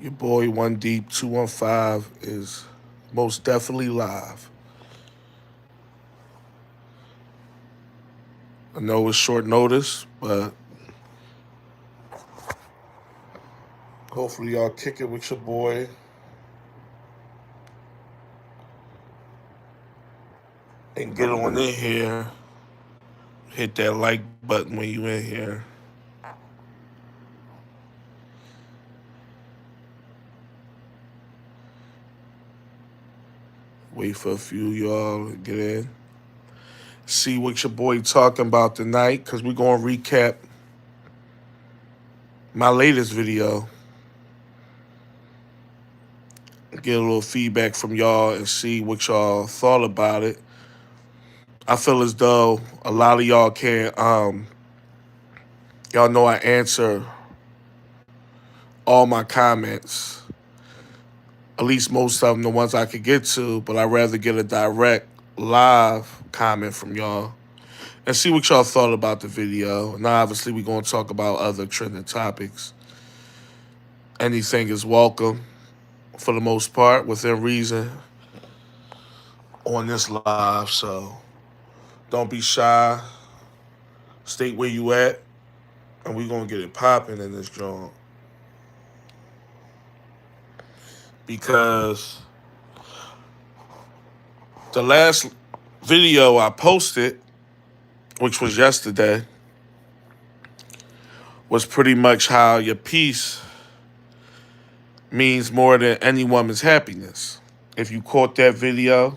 Your boy One Deep 215 is most definitely live. I know it's short notice, but hopefully y'all kick it with your boy. And get on in here. Hit that like button when you in here. Wait for a few of y'all to get in. See what your boy talking about tonight, because we going to recap my latest video. Get a little feedback from y'all and see what y'all thought about it. I feel as though a lot of y'all can't, y'all know I answer all my comments, at least most of them, the ones I could get to, but I'd rather get a direct live comment from y'all and see what y'all thought about the video. And obviously, we're going to talk about other trending topics. Anything is welcome for the most part, within reason, on this live. So don't be shy. State where you at, and we're going to get it popping in this joint. Because the last video I posted, which was yesterday, was pretty much how your peace means more than any woman's happiness. If you caught that video,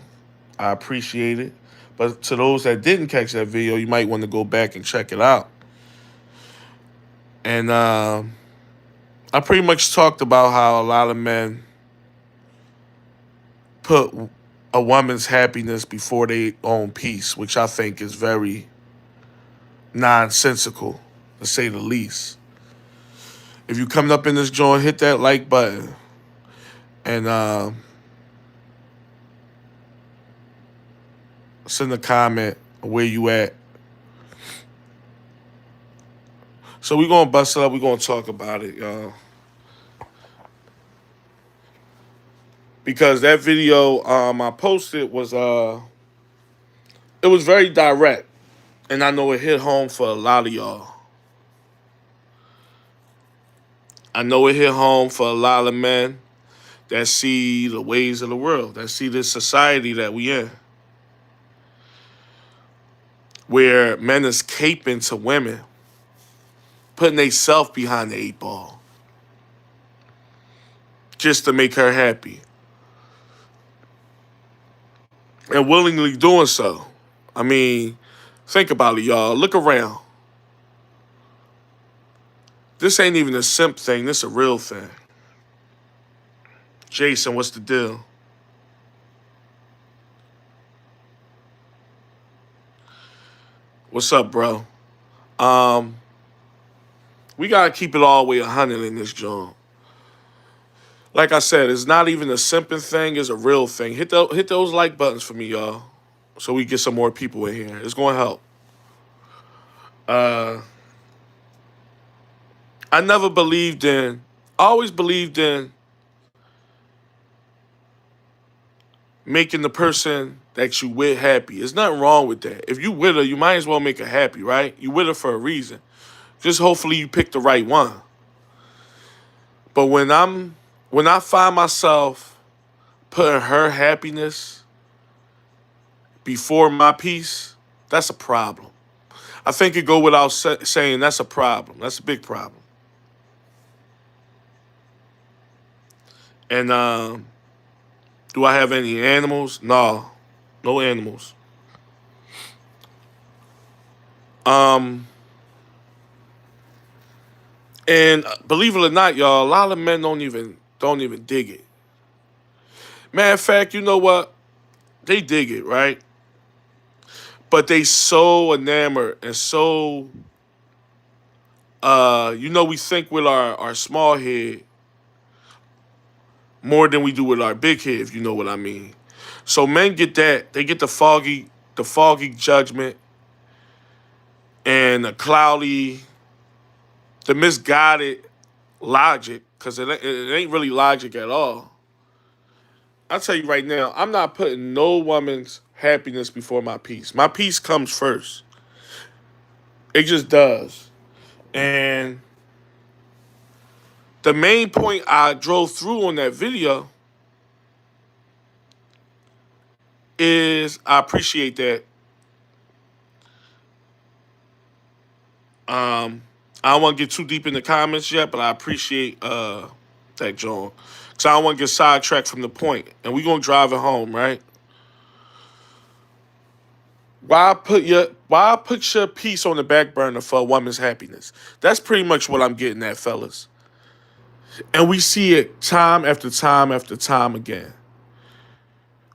I appreciate it. But to those that didn't catch that video, you might want to go back and check it out. And I pretty much talked about how a lot of men put a woman's happiness before their own peace, which I think is very nonsensical, to say the least. If you coming up in this joint, hit that like button. And send a comment where you at. So we're going to bust it up. We're going to talk about it, y'all. Because that video I posted was it was very direct. And I know it hit home for a lot of y'all. I know it hit home for a lot of men that see the ways of the world, that see this society that we in, where men is caping to women, putting themselves behind the eight ball just to make her happy. And willingly doing so. I mean, think about it, y'all. Look around. This ain't even a simp thing. This a real thing. Jason, what's the deal? What's up, bro? We gotta keep it all the way 100 in this joint. Like I said, it's not even a simping thing. It's a real thing. Hit those like buttons for me, y'all, so we get some more people in here. It's gonna help. I never believed in. I always believed in making the person that you with happy. There's nothing wrong with that. If you with her, you might as well make her happy, right? You with her for a reason. Just hopefully you pick the right one. But when I find myself putting her happiness before my peace, that's a problem. I think it go without saying that's a problem. That's a big problem. And do I have any animals? No, no animals. And believe it or not, y'all, a lot of men don't even dig it. Matter of fact, you know what? They dig it, right? But they so enamored and so we think with our small head more than we do with our big head, if you know what I mean. So men get that. They get the foggy judgment and the misguided logic. because it ain't really logic at all. I'll tell you right now, I'm not putting no woman's happiness before my peace. My peace comes first. It just does. And the main point I drove through on that video is I appreciate that. I don't want to get too deep in the comments yet, but I appreciate that, John. Because I don't want to get sidetracked from the point. And we're going to drive it home, right? Why put your peace on the back burner for a woman's happiness? That's pretty much what I'm getting at, fellas. And we see it time after time after time again.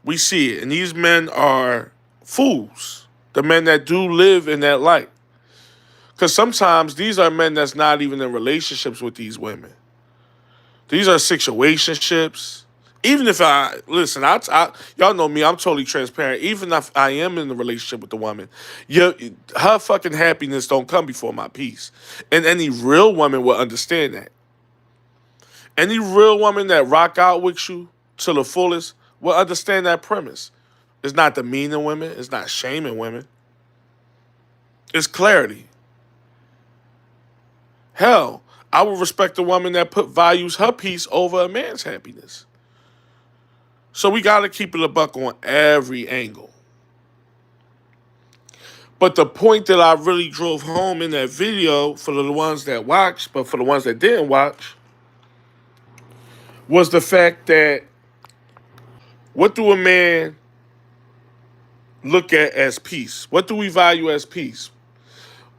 We see it. And these men are fools. The men that do live in that light. Because sometimes these are men that's not even in relationships with these women. These are situationships. Even if listen, y'all know me, I'm totally transparent. Even if I am in a relationship with the woman, her fucking happiness don't come before my peace. And any real woman will understand that. Any real woman that rock out with you to the fullest will understand that premise. It's not demeaning women. It's not shaming women. It's clarity. Hell, I would respect a woman that values her peace over a man's happiness. So we got to keep it a buck on every angle. But the point that I really drove home in that video for the ones that watched, but for the ones that didn't watch, was the fact that what do a man look at as peace? What do we value as peace?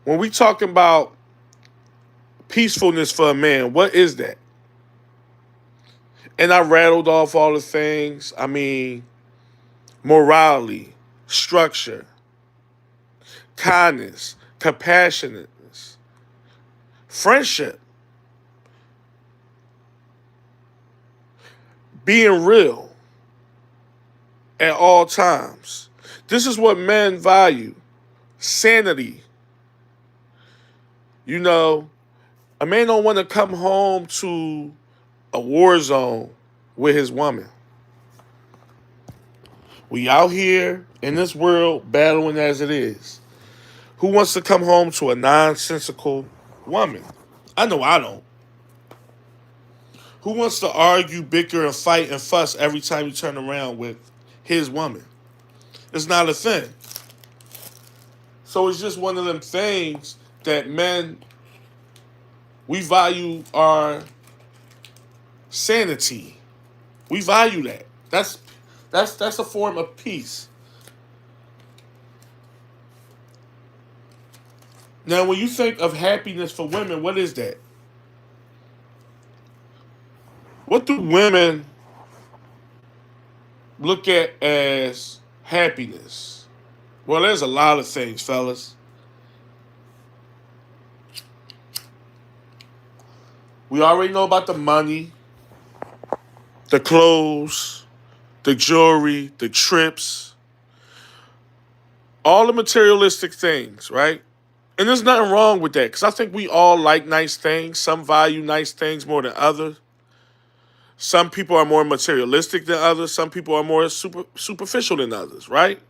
When we talking about peacefulness for a man, what is that? And I rattled off all the things. I mean, morality, structure, kindness, compassionateness, friendship, being real at all times. This is what men value. Sanity. You know, a man don't want to come home to a war zone with his woman. We out here in this world battling as it is. Who wants to come home to a nonsensical woman? I know I don't. Who wants to argue, bicker, and fight and fuss every time you turn around with his woman? It's not a thing. So it's just one of them things that men, we value our sanity. We value that. That's a form of peace. Now, when you think of happiness for women, what is that? What do women look at as happiness? Well, there's a lot of things, fellas. We already know about the money, the clothes, the jewelry, the trips, all the materialistic things, right? And there's nothing wrong with that because I think we all like nice things. Some value nice things more than others. Some people are more materialistic than others. Some people are more superficial than others, right?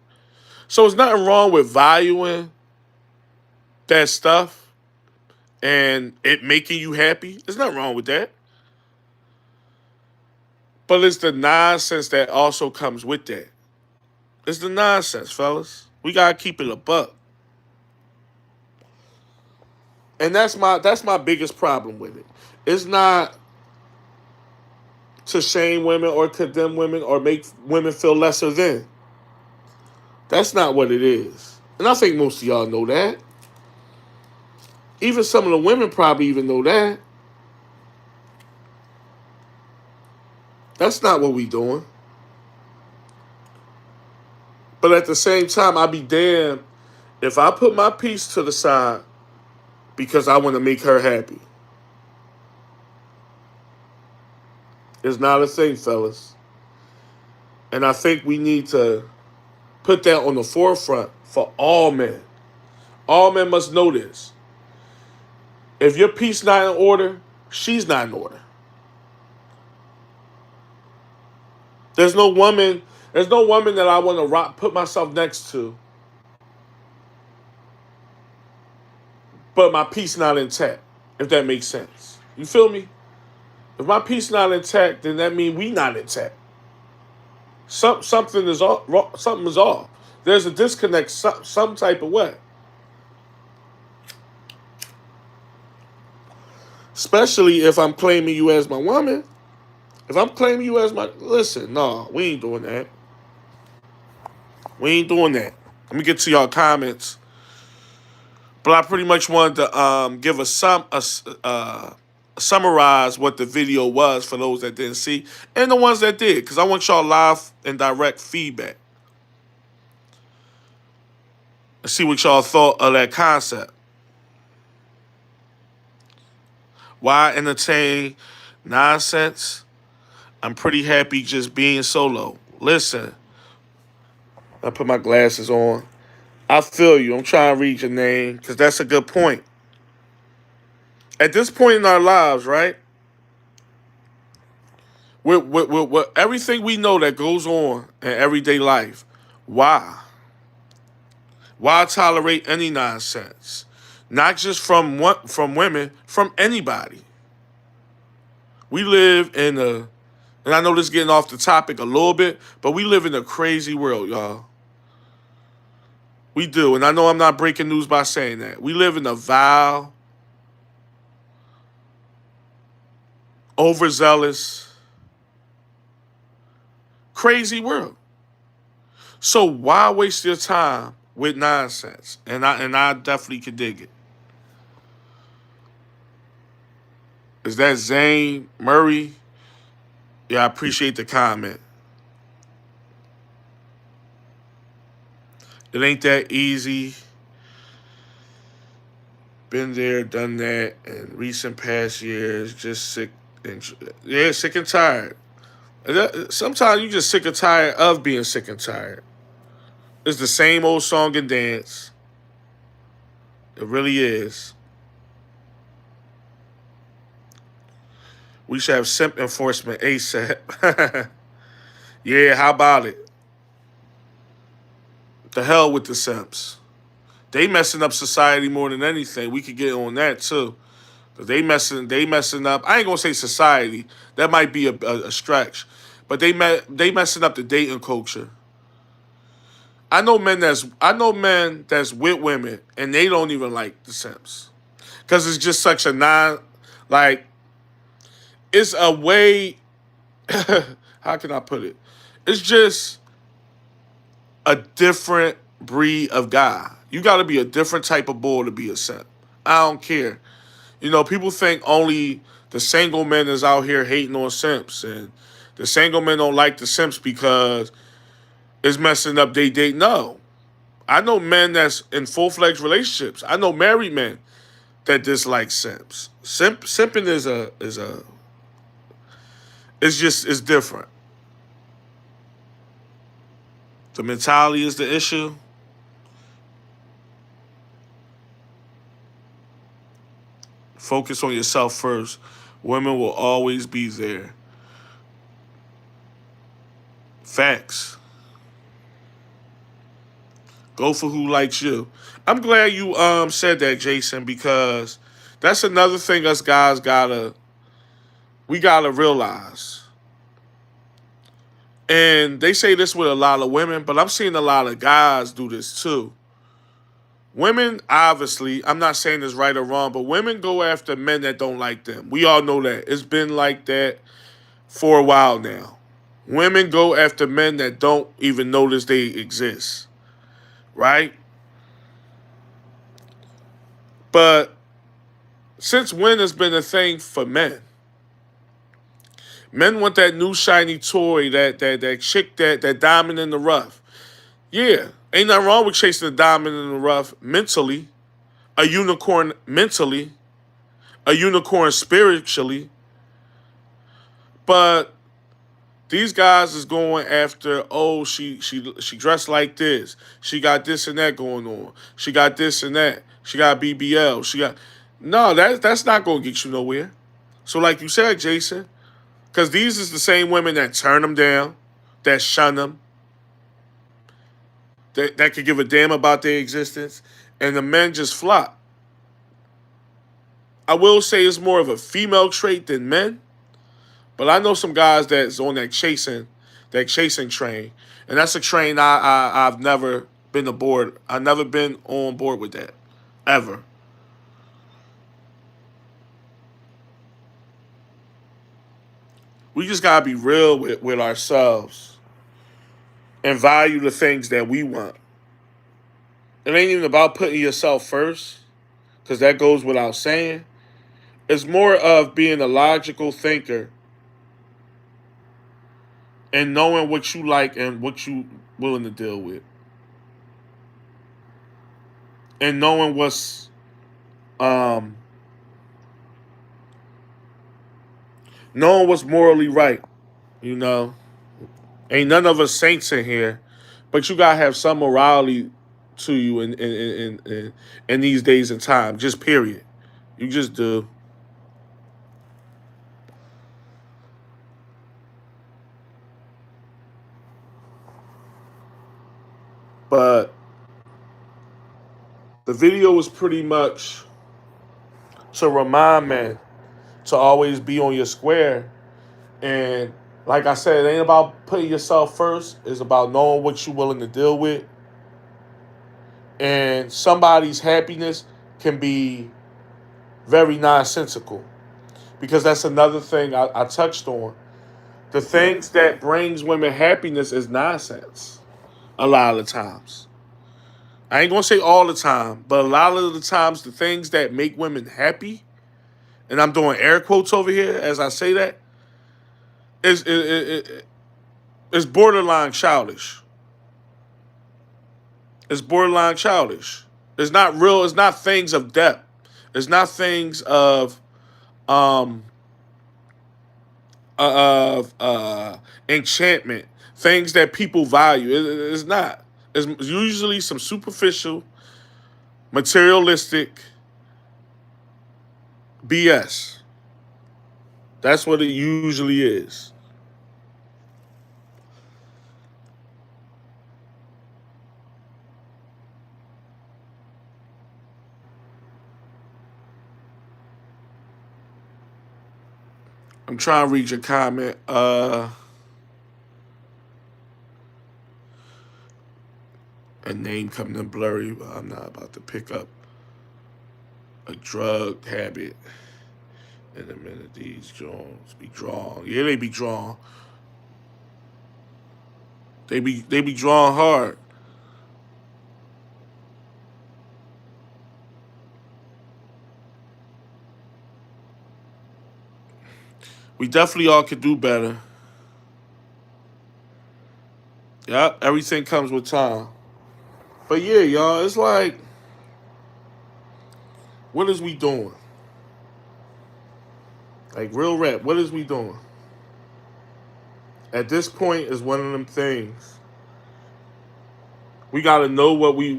So there's nothing wrong with valuing that stuff and it making you happy. There's nothing wrong with that. But it's the nonsense that also comes with that. It's the nonsense, fellas. We gotta keep it a buck. And that's my biggest problem with it. It's not to shame women or condemn women or make women feel lesser than. That's not what it is. And I think most of y'all know that. Even some of the women probably even know that. That's not what we doing. But at the same time, I'd be damned if I put my peace to the side because I want to make her happy. It's not a thing, fellas. And I think we need to put that on the forefront for all men. All men must know this. If your peace not in order, she's not in order. There's no woman. There's no woman that I want to put myself next to, but my peace not intact. If that makes sense, you feel me? If my peace not intact, then that means we not intact. Something is off. Something is off. There's a disconnect some type of way. Especially if I'm claiming you as my woman. If I'm claiming you as my... Listen, no, we ain't doing that. We ain't doing that. Let me get to y'all comments. But I pretty much wanted to give summarize what the video was for those that didn't see and the ones that did, because I want y'all live and direct feedback. Let's see what y'all thought of that concept. Why entertain nonsense? I'm pretty happy just being solo. Listen, I put my glasses on. I feel you. I'm trying to read your name because that's a good point. At this point in our lives, right? With everything we know that goes on in everyday life, why? Why tolerate any nonsense? Not just from women, from anybody. We live in a, and I know this is getting off the topic a little bit, but we live in a crazy world, y'all. We do, and I know I'm not breaking news by saying that. We live in a vile, overzealous, crazy world. So why waste your time with nonsense? And I definitely could dig it. Is that Zane Murray? Yeah, I appreciate the comment. It ain't that easy. Been there, done that in recent past years. Just sick sick and tired. Sometimes you just sick and tired of being sick and tired. It's the same old song and dance. It really is. We should have simp enforcement ASAP. Yeah, how about it? The hell with the simps. They messing up society more than anything. We could get on that too. They messing up. I ain't gonna say society. That might be a stretch, but they messing up the dating culture. I know men that's with women and they don't even like the simps because it's just such a like it's a way. How can I put it? It's just a different breed of guy. You got to be a different type of bull to be a simp. I don't care. You know, people think only the single men is out here hating on simps, and the single men don't like the simps because it's messing up they date. No. I know men that's in full-fledged relationships. I know married men that dislike simps. Simping it's different. The mentality is the issue. Focus on yourself first. Women will always be there. Facts. Go for who likes you. I'm glad you said that, Jason, because that's another thing us guys gotta realize. And they say this with a lot of women, but I'm seeing a lot of guys do this too. Women, obviously, I'm not saying this right or wrong, but women go after men that don't like them. We all know that. It's been like that for a while now. Women go after men that don't even notice they exist. Right? But since when has been a thing for men? Men want that new shiny toy, that chick, that diamond in the rough. Yeah, ain't nothing wrong with chasing a diamond in the rough mentally, a unicorn mentally, a unicorn spiritually. But these guys is going after, oh, she dressed like this. She got this and that going on. She got this and that. She got BBL. No, that's not going to get you nowhere. So like you said, Jason, because these is the same women that turn them down, that shun them, that could give a damn about their existence, and the men just flop. I will say it's more of a female trait than men, but I know some guys that's on that chasing train, and that's a train I've never been aboard. I've never been on board with that, ever. We just gotta be real with ourselves and value the things that we want. It ain't even about putting yourself first, because that goes without saying. It's more of being a logical thinker and knowing what you like and what you willing to deal with, and um knowing what's morally right. You know, ain't none of us saints in here, but you gotta have some morality to you in these days and time. Just period. You just do. But the video was pretty much to remind men to always be on your square. And like I said, it ain't about putting yourself first. It's about knowing what you're willing to deal with. And somebody's happiness can be very nonsensical, because that's another thing I touched on. The things that brings women happiness is nonsense a lot of the times. I ain't gonna say all the time, but a lot of the times the things that make women happy, and I'm doing air quotes over here as I say that, is borderline childish. It's borderline childish. It's not real. It's not things of depth. It's not things um of enchantment. Things that people value. It's not. It's usually some superficial, materialistic BS. That's what it usually is. I'm trying to read your comment. A name coming in blurry, but I'm not about to pick up a drug habit in a minute. These Jones be drawn. Yeah, they be drawn. They be drawn hard. We definitely all could do better. Yep, everything comes with time. But yeah, y'all, it's like, what is we doing? Like real rap, what is we doing? At this point is one of them things. We gotta know what we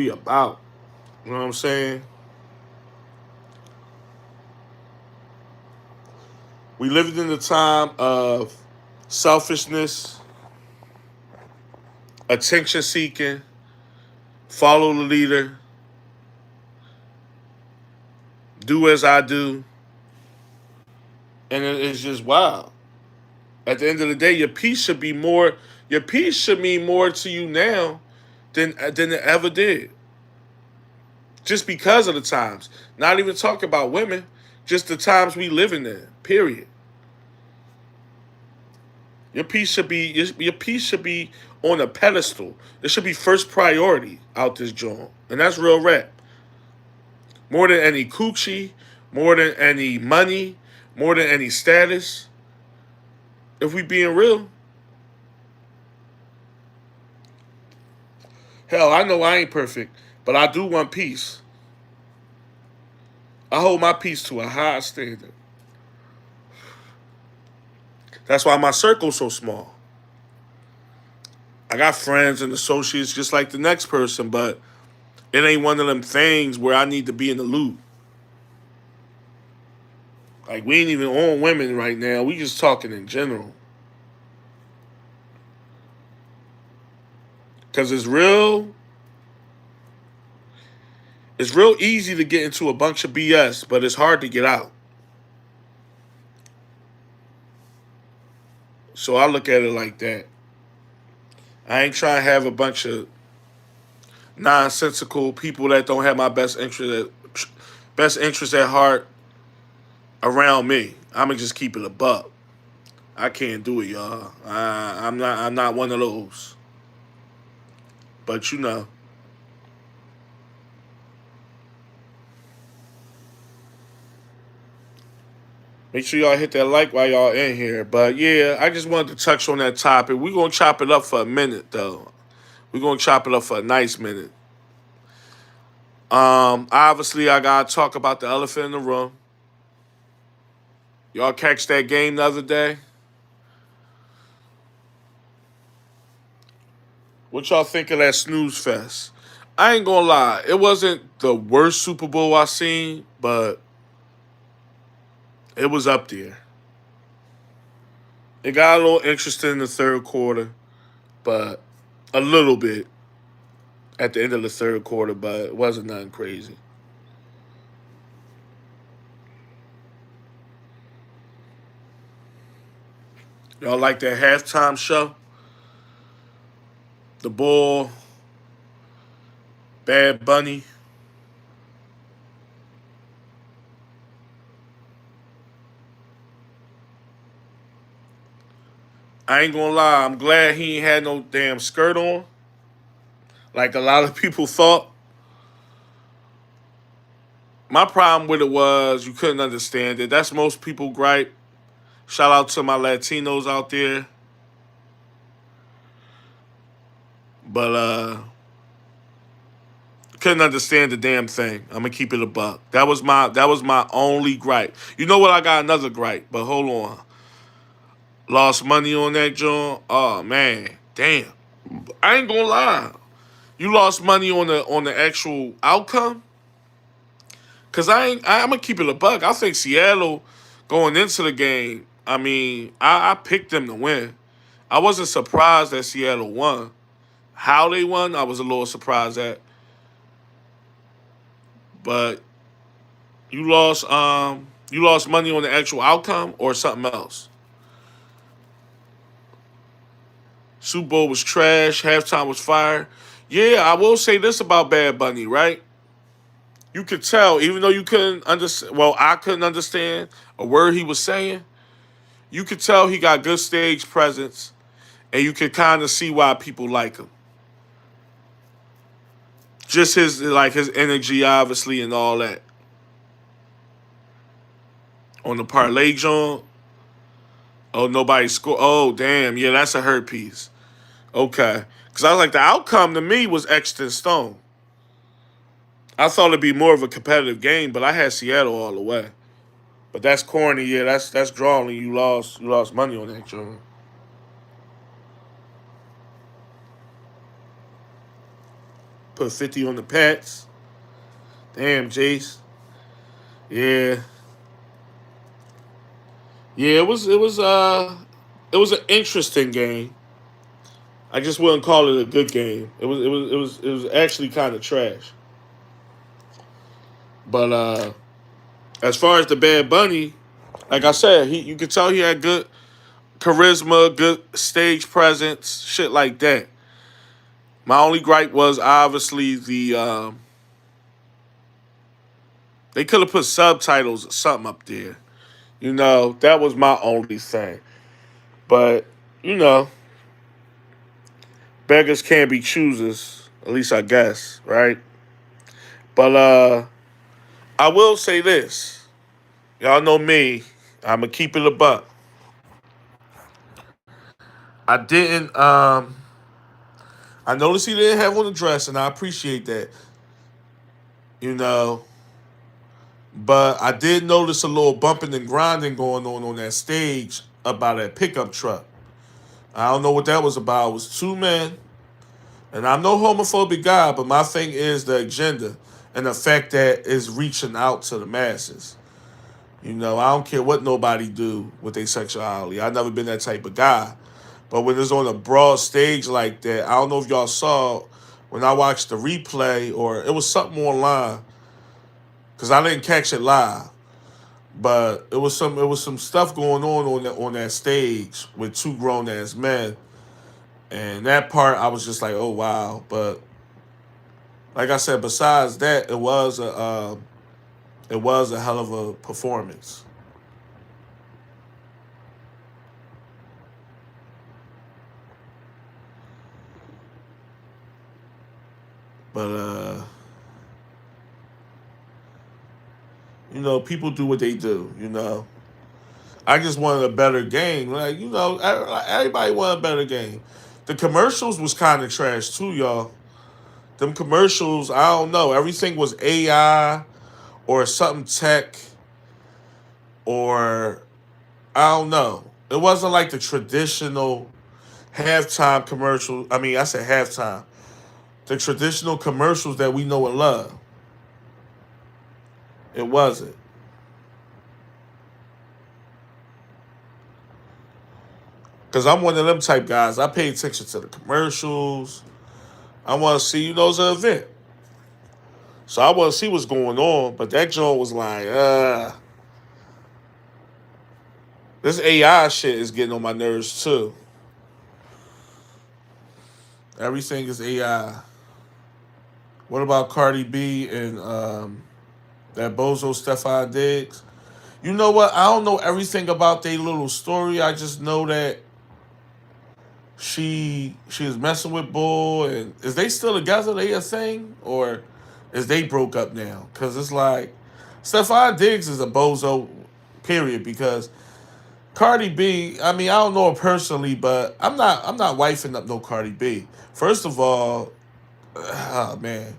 about. You know what I'm saying? We lived in the time of selfishness, attention seeking, follow the leader, do as I do, and it's just wild. At the end of the day, your peace should be more. Your peace should mean more to you now than it ever did. Just because of the times. Not even talk about women, just the times we live in there. Period. Your peace should be on a pedestal. It should be first priority out this joint, and that's real rap. More than any coochie, more than any money, more than any status. If we being real, hell, I know I ain't perfect, but I do want peace. I hold my peace to a high standard. That's why my circle's so small. I got friends and associates just like the next person, but it ain't one of them things where I need to be in the loop. Like we ain't even on women right now. We just talking in general. Because it's real easy to get into a bunch of BS, but it's hard to get out. So I look at it like that. I ain't trying to have a bunch of nonsensical people that don't have my best interest at heart around me. I'ma just keep it a buck. I can't do it, y'all. I'm not one of those. But make sure y'all hit that like while y'all in here. But yeah, I just wanted to touch on that topic. We're gonna chop it up for a minute though. We're gonna chop it up for a nice minute. Obviously I gotta talk about the elephant in the room. Y'all catch that game the other day? What y'all think of that snooze fest? I ain't gonna lie, it wasn't the worst Super Bowl I seen, but it was up there. It got a little interesting in the third quarter, but a little bit at the end of the third quarter, but it wasn't nothing crazy. Y'all like that halftime show? The Bull, Bad Bunny. I ain't gonna lie, I'm glad he ain't had no damn skirt on, like a lot of people thought. My problem with it was you couldn't understand it. That's most people gripe. Shout out to my Latinos out there. But couldn't understand the damn thing. I'm gonna keep it a buck. That was my only gripe. You know what? I got another gripe, but hold on. Lost money on that joint. Oh man, damn. I ain't gonna lie. You lost money on the actual outcome. Cause I'm gonna keep it a buck. I think Seattle going into the game. I mean, I picked them to win. I wasn't surprised that Seattle won. How they won, I was a little surprised at. But you lost money on the actual outcome or something else. Super Bowl was trash. Halftime was fire. Yeah, I will say this about Bad Bunny, right? You could tell, even though you couldn't understand. Well, I couldn't understand a word he was saying. You could tell he got good stage presence, and you could kind of see why people like him. Just his energy, obviously, and all that. On the parlay joint, oh nobody scored. Oh damn, yeah, that's a hurt piece. Okay, because I was like the outcome to me was Exton Stone. I thought it'd be more of a competitive game, but I had Seattle all the way. But that's corny. Yeah, that's drawing. You lost money on that joint. Put 50 on the Pats. Damn, Jace. Yeah, yeah. It was an interesting game. I just wouldn't call it a good game. It was actually kind of trash. But as far as the Bad Bunny, like I said, you could tell he had good charisma, good stage presence, shit like that. My only gripe was obviously they could have put subtitles or something up there. That was my only thing. But you know, beggars can't be choosers. At least I guess, right? But I will say this. Y'all know me. I'ma keep it a buck. I didn't. I noticed he didn't have on the dress, and I appreciate that. You know, but I did notice a little bumping and grinding going on that stage about that pickup truck. I don't know what that was about. It was two men, and I'm no homophobic guy, but my thing is the agenda and the fact that it's reaching out to the masses. I don't care what nobody do with their sexuality. I've never been that type of guy. But when it's on a broad stage like that, I don't know if y'all saw when I watched the replay or it was something online because I didn't catch it live. But it was some stuff going on that stage with two grown ass men, and that part I was just like, oh wow. But like I said, besides that, it was a hell of a performance. But people do what they do. I just wanted a better game. Like everybody wanted a better game. The commercials was kind of trash too, y'all. Them commercials, I don't know. Everything was AI or something tech or I don't know. It wasn't like the traditional halftime commercial. I mean, I said halftime. The traditional commercials that we know and love. It wasn't. Because I'm one of them type guys. I pay attention to the commercials. I want to see, it's an event. So I want to see what's going on. But that joint was like, this AI shit is getting on my nerves too. Everything is AI. What about Cardi B and that bozo Stefan Diggs? You know what? I don't know everything about their little story. I just know that she is messing with Bull, and is they still together? They a thing, or is they broke up now? Because it's like Stefan Diggs is a bozo, period. Because Cardi B, I mean, I don't know her personally, but I'm not wifing up no Cardi B. First of all, oh man,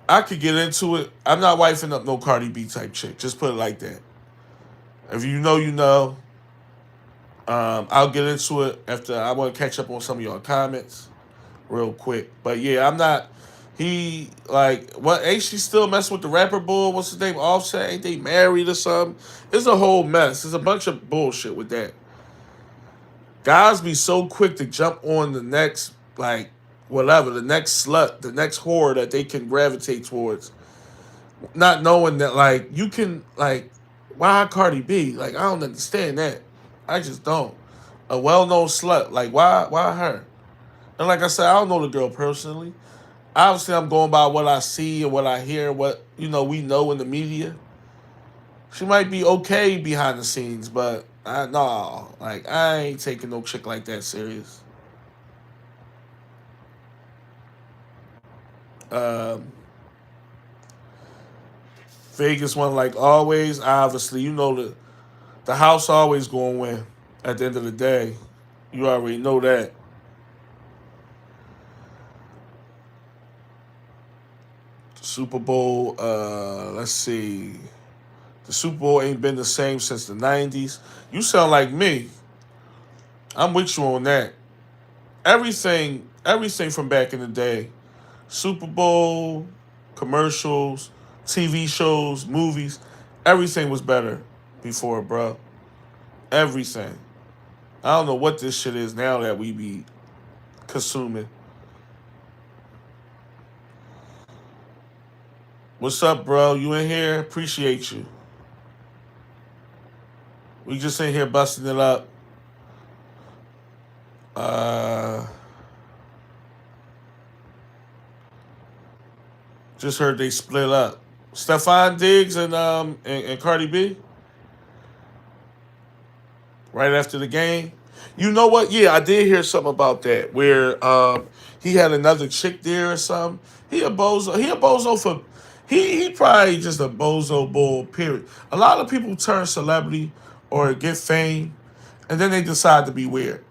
I could get into it. I'm not wifing up no Cardi B type chick. Just put it like that. If you know, you know. I'll get into it after I want to catch up on some of your comments real quick. But yeah, I'm not. He like what? Ain't she still messing with the rapper bull? What's his name? Offset? Ain't they married or something? It's a whole mess. There's a bunch of bullshit with that. Guys be so quick to jump on the next like whatever, the next slut, the next whore that they can gravitate towards, not knowing that like you can like why Cardi B? Like I don't understand that. I just don't. A well-known slut, like why her? And like I said, I don't know the girl personally. Obviously, I'm going by what I see and what I hear, what we know in the media. She might be okay behind the scenes, but no, like I ain't taking no chick like that serious. Um, Vegas one like always. Obviously, the house always going to win. At the end of the day, you already know that. Super Bowl. Let's see. The Super Bowl ain't been the same since the '90s. You sound like me. I'm with you on that. Everything from back in the day. Super Bowl, commercials, TV shows, movies. Everything was better before, bro. Everything. I don't know what this shit is now that we be consuming. What's up, bro? You in here? Appreciate you. We just in here busting it up. Uh, just heard they split up. Stefan Diggs and Cardi B right after the game. You know what? Yeah, I did hear something about that where he had another chick there or something. He a bozo. He a bozo for. He probably just a bozo bull. Period. A lot of people turn celebrity or get fame, and then they decide to be weird.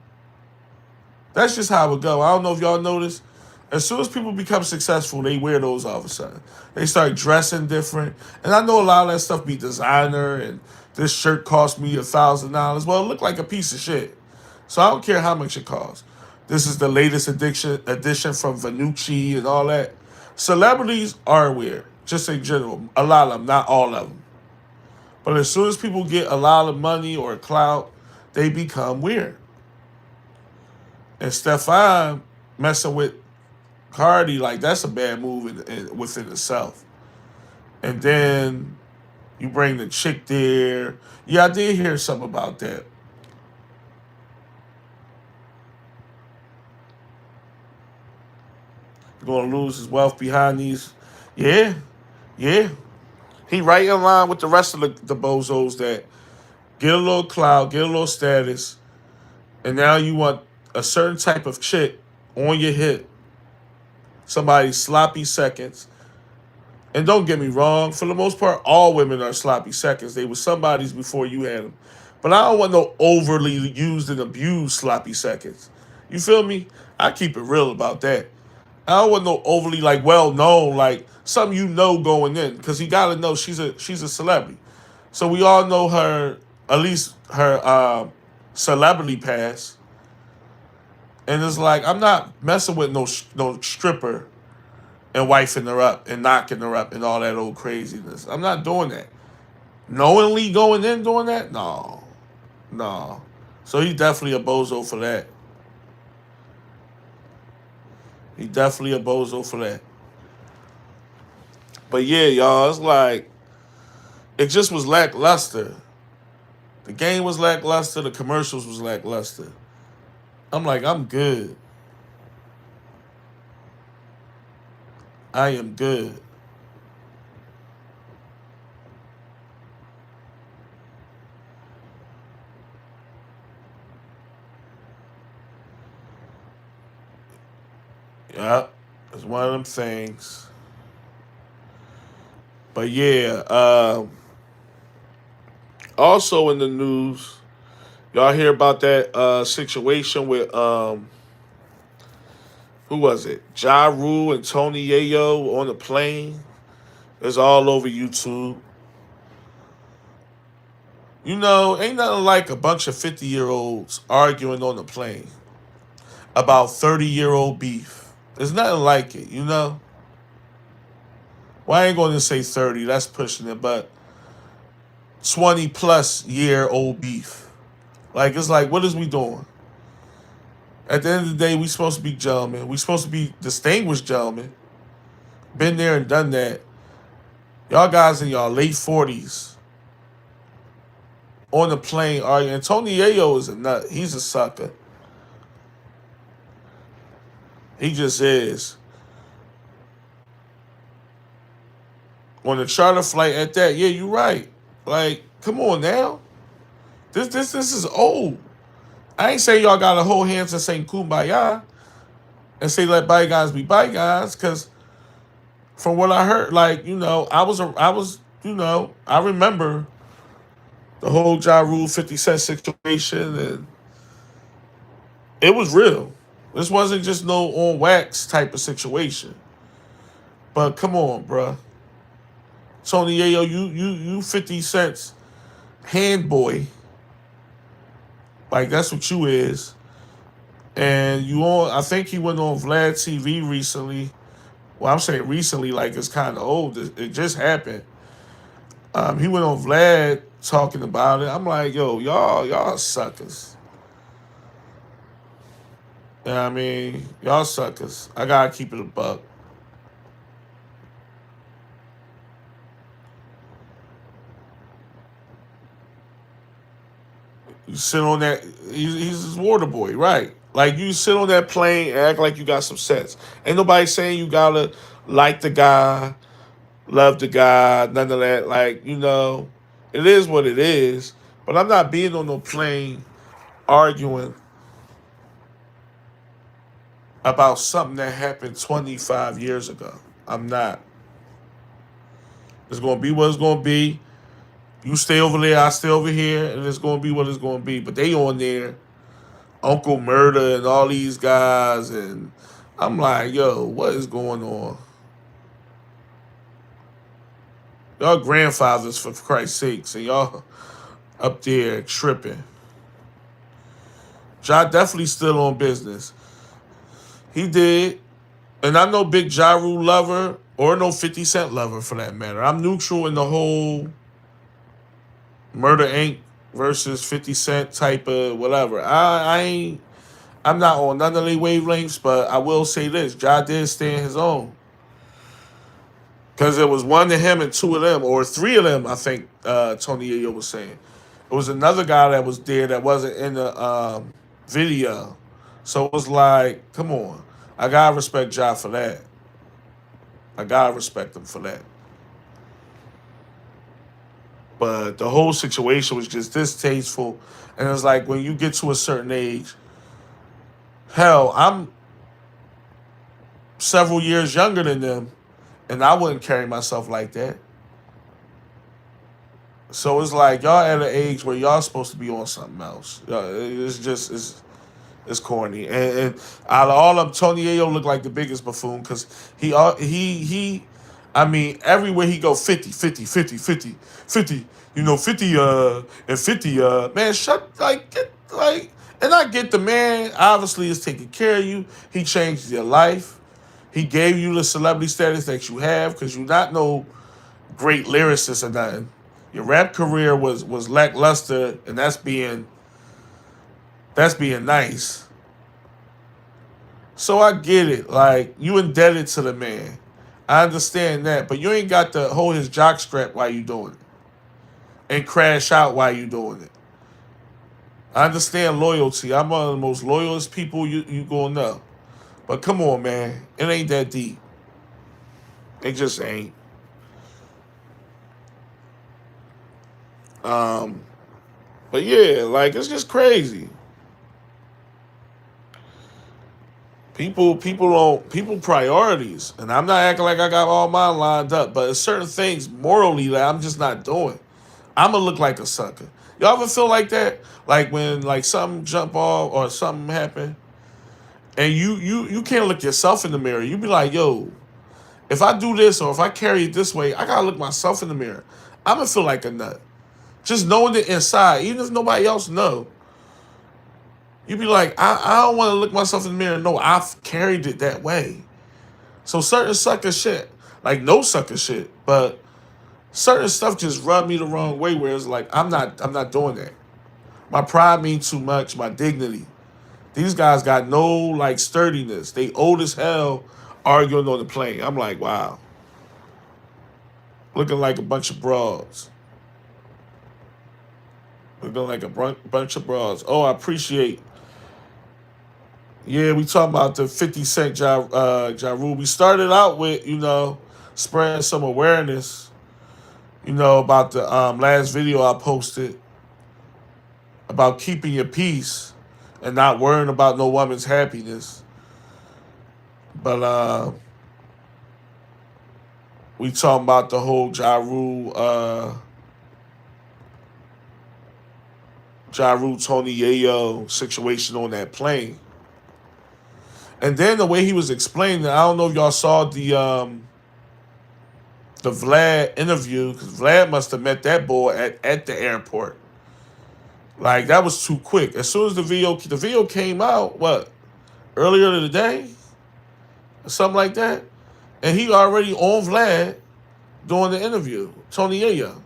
That's just how it go. I don't know if y'all notice. As soon as people become successful, they wear those all of a sudden. They start dressing different. And I know a lot of that stuff be designer and this shirt cost me $1,000. Well, it looked like a piece of shit. So I don't care how much it costs. This is the latest edition from Vanucci and all that. Celebrities are weird, just in general. A lot of them, not all of them. But as soon as people get a lot of money or clout, they become weird. And Stefan messing with Cardi, like that's a bad move within itself. And then you bring the chick there. Yeah, I did hear something about that. Going to lose his wealth behind these. Yeah, yeah. He right in line with the rest of the bozos that get a little clout, get a little status, and now you want a certain type of chick on your hip, somebody sloppy seconds. And don't get me wrong, for the most part, all women are sloppy seconds. They were somebody's before you had them. But I don't want no overly used and abused sloppy seconds. You feel me? I keep it real about that. I don't want no overly like well known, like something you know going in, because you gotta know she's a celebrity. So we all know her, at least her celebrity pass. And it's like I'm not messing with no stripper and wifing her up and knocking her up and all that old craziness. I'm not doing that. Knowingly going in doing that? No. No. So he's definitely a bozo for that. He definitely a bozo for that. But yeah, y'all, it's like it just was lackluster. The game was lackluster. The commercials was lackluster. I'm like, I'm good. I am good. Yeah, it's one of them things. But yeah, also in the news, y'all hear about that situation with who was it? Ja Rule and Tony Yayo on the plane. It's all over YouTube. You know, ain't nothing like a bunch of 50-year-olds arguing on the plane about 30-year-old beef. There's nothing like it, you know? Well, I ain't going to say 30, that's pushing it, but 20 plus year old beef. Like, it's like, what is we doing? At the end of the day, we supposed to be gentlemen. We supposed to be distinguished gentlemen. Been there and done that. Y'all guys in y'all late 40s on the plane arguing. And Tony Yayo is a nut. He's a sucker. He just is. On the charter flight at that, yeah, you're right. Like, come on now. This is old. I ain't saying y'all gotta hold hands and sing kumbaya and say let bygones be bygones, cause from what I heard, like, I remember the whole Ja Rule 50 Cent situation, and it was real. This wasn't just no on wax type of situation. But come on, bruh. Tony Yayo, you 50 Cent's hand boy. Like that's what you is. And you on I think he went on Vlad TV recently. Well, I'm saying recently, like it's kind of old. It just happened. He went on Vlad talking about it. I'm like, yo, y'all suckers. You know what I mean? Y'all suckers. I gotta keep it a buck. You sit on that. He's his water boy, right? Like you sit on that plane and act like you got some sense. Ain't nobody saying you gotta like the guy, love the guy, none of that. Like it is what it is. But I'm not being on no plane arguing about something that happened 25 years ago. I'm not. It's gonna be what it's gonna be. You stay over there, I stay over here, and it's gonna be what it's gonna be. But they on there, Uncle Murder and all these guys, and I'm like, yo, what is going on? Y'all grandfathers, for Christ's sakes, and y'all up there tripping. Ja definitely still on business. He did. And I'm no big Ja Rule lover or no 50 Cent lover for that matter. I'm neutral in the whole Murder Inc. versus 50 Cent type of whatever. I ain't I'm not on none of their wavelengths, but I will say this: Ja did stay in his own. Because it was one of him and two of them, or three of them, I think Tony Yayo was saying. It was another guy that was there that wasn't in the video. So it was like, come on. I gotta respect Ja for that. I gotta respect him for that. But the whole situation was just distasteful. And it's like when you get to a certain age, hell, I'm several years younger than them, and I wouldn't carry myself like that. So it's like y'all at an age where y'all supposed to be on something else. It's just it's corny. And out of all of them, Tony Ayo looked like the biggest buffoon because I mean, everywhere he go, 50, 50, 50, 50, 50. You know, 50 and 50 man, shut like get like. And I get the man obviously is taking care of you. He changed your life. He gave you the celebrity status that you have because you're not no great lyricist or nothing. Your rap career was lackluster, and that's being nice. So I get it. Like you indebted to the man. I understand that, but you ain't got to hold his jock strap while you doing it and crash out while you doing it. I understand loyalty. I'm one of the most loyalist people you gonna know. But come on, man, it ain't that deep. It just ain't. Um, but yeah, like it's just crazy. People priorities, and I'm not acting like I got all mine lined up, but it's certain things morally that I'm just not doing. I'm gonna look like a sucker. Y'all ever feel like that? Like when like something jump off or something happen, and you can't look yourself in the mirror. You be like, yo, if I do this or if I carry it this way, I gotta look myself in the mirror. I'm gonna feel like a nut. Just knowing it inside, even if nobody else know, you be like, I don't want to look myself in the mirror. No, I've carried it that way. So certain sucker shit, like no sucker shit, but certain stuff just rub me the wrong way. Where it's like I'm not doing that. My pride means too much. My dignity. These guys got no like sturdiness. They old as hell, arguing on the plane. I'm like, wow, looking like a bunch of broads. Looking like a bunch of broads. Oh, I appreciate. Yeah, we talking about the 50 Cent Ja Rule. We started out with, spreading some awareness, about the last video I posted about keeping your peace and not worrying about no woman's happiness. But we talking about the whole Ja Rule Tony Yayo situation on that plane. And then the way he was explaining, I don't know if y'all saw the Vlad interview, because Vlad must have met that boy at the airport. Like that was too quick. As soon as the video came out, what, earlier today, or something like that, and he already on Vlad doing the interview, Tony Yayo.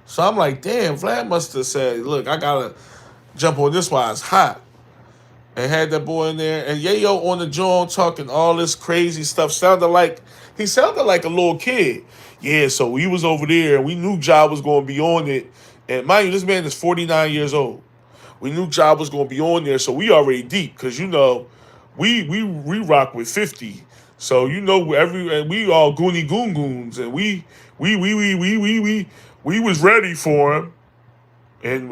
So I'm like, damn, Vlad must have said, look, I gotta jump on this while it's hot. And had that boy in there, and Yayo on the joint talking all this crazy stuff. He sounded like a little kid. Yeah, so we was over there, and we knew Ja was going to be on it. And mind you, this man is 49 years old. We knew Ja was going to be on there, so we already deep because we rock with 50. So and we all goony goon goons, and we was ready for him. And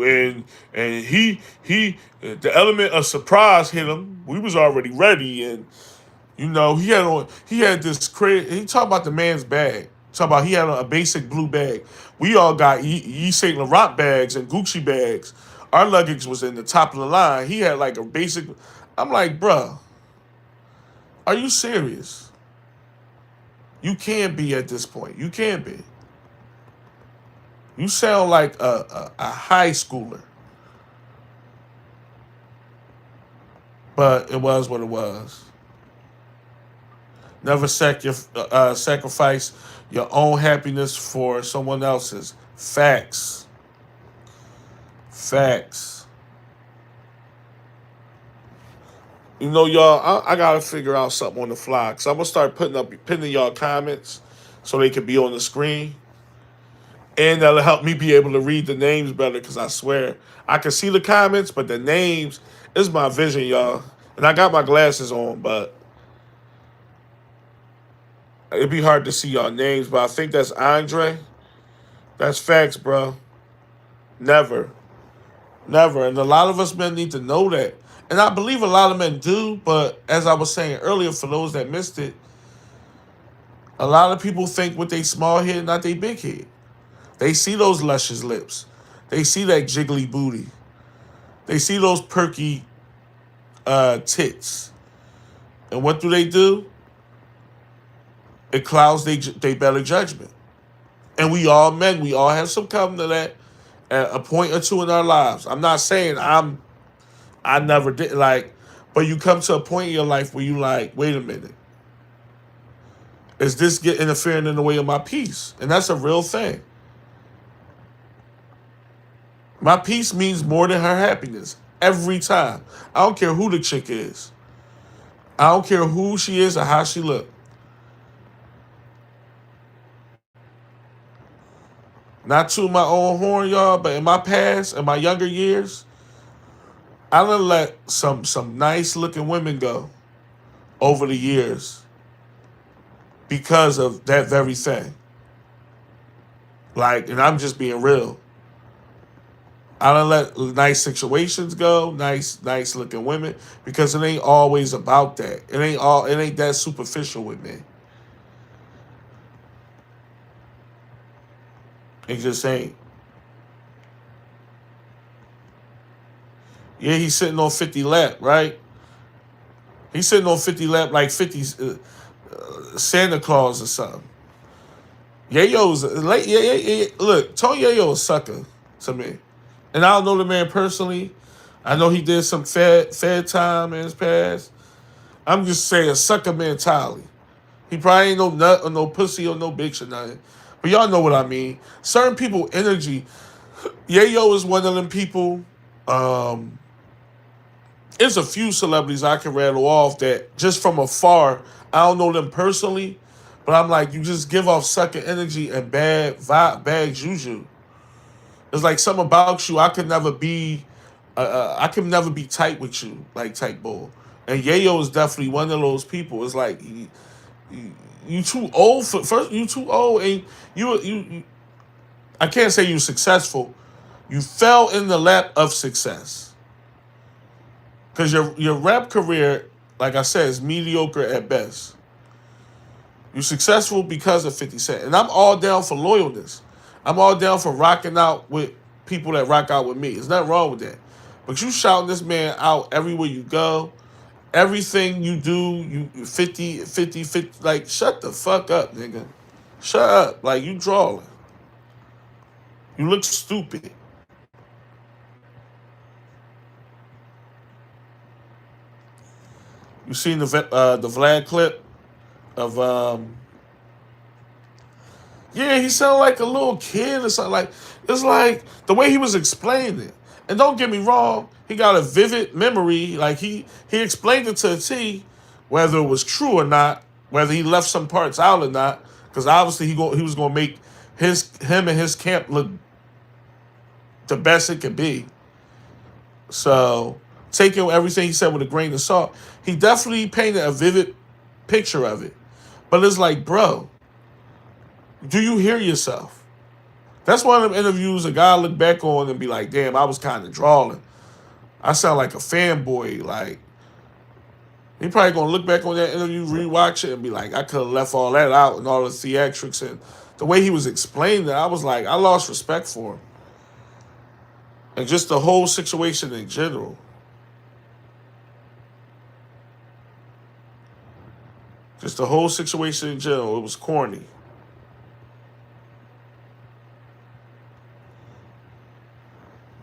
he the element of surprise hit him. We was already ready, and he had this crazy. He talked about the man's bag. Talk about he had a basic blue bag. We all got Yves Saint Laurent bags and Gucci bags. Our luggage was in the top of the line. He had like a basic. I'm like, bruh, are you serious? You can't be at this point. You can't be. You sound like a high schooler. But it was what it was. Never sacrifice your own happiness for someone else's. Facts. Facts. You know, y'all, I gotta figure out something on the fly. Cause I'm gonna start pinning y'all comments so they can be on the screen. And that'll help me be able to read the names better. Cause I swear, I can see the comments, but the names is my vision, y'all. And I got my glasses on, but it'd be hard to see y'all names. But I think that's Andre. That's facts, bro. Never. Never. And a lot of us men need to know that. And I believe a lot of men do, but as I was saying earlier, for those that missed it, a lot of people think with they small head, not they big head. They see those luscious lips. They see that jiggly booty. They see those perky tits. And what do? It clouds they better judgment. And we all men, we all have some come to that at a point or two in our lives. I'm not saying I never did like, but you come to a point in your life where you like, wait a minute, is this get interfering in the way of my peace? And that's a real thing. My peace means more than her happiness every time. I don't care who the chick is. I don't care who she is or how she look. Not to my own horn, y'all, but in my past, in my younger years, I done let some nice looking women go over the years because of that very thing. Like, and I'm just being real. I don't let nice situations go, nice looking women, because it ain't always about that. It ain't that superficial with me. It just ain't. Yeah, he's sitting on 50 lap, right? He's sitting on 50 lap like 50 Santa Claus or something. Yayo's like yeah. Look, Tony Yayo a sucker to me. And I don't know the man personally. I know he did some fed time in his past. I'm just saying sucker mentality. He probably ain't no nut or no pussy or no bitch or nothing. But y'all know what I mean. Certain people energy. Yayo is one of them people. Um, there's a few celebrities I can rattle off that just from afar, I don't know them personally, but I'm like, you just give off sucker energy and bad vibe, bad juju. It's like something about you. I can never be tight with you, like tight bull. And Yayo is definitely one of those people. It's like you too old for first. You too old, and you. I can't say you successful. You fell in the lap of success because your rap career, like I said, is mediocre at best. You're successful because of 50 Cent. And I'm all down for loyalness. I'm all down for rocking out with people that rock out with me. There's nothing wrong with that. But you shouting this man out everywhere you go. Everything you do, you 50, like, shut the fuck up, nigga. Shut up. Like, you drawing. You look stupid. You seen the Vlad clip of yeah, he sounded like a little kid or something. Like it's like the way he was explaining it. And don't get me wrong, he got a vivid memory. Like he explained it to a T, whether it was true or not, whether he left some parts out or not. Because obviously he was gonna make him and his camp look the best it could be. So taking everything he said with a grain of salt, he definitely painted a vivid picture of it. But it's like, bro, do you hear yourself? That's one of them interviews a guy look back on and be like, damn, I was kind of drawing. I sound like a fanboy. Like, he probably going to look back on that interview, rewatch it, and be like, I could have left all that out and all the theatrics. And the way he was explaining it, I was like, I lost respect for him. And just the whole situation in general. Just the whole situation in general. It was corny.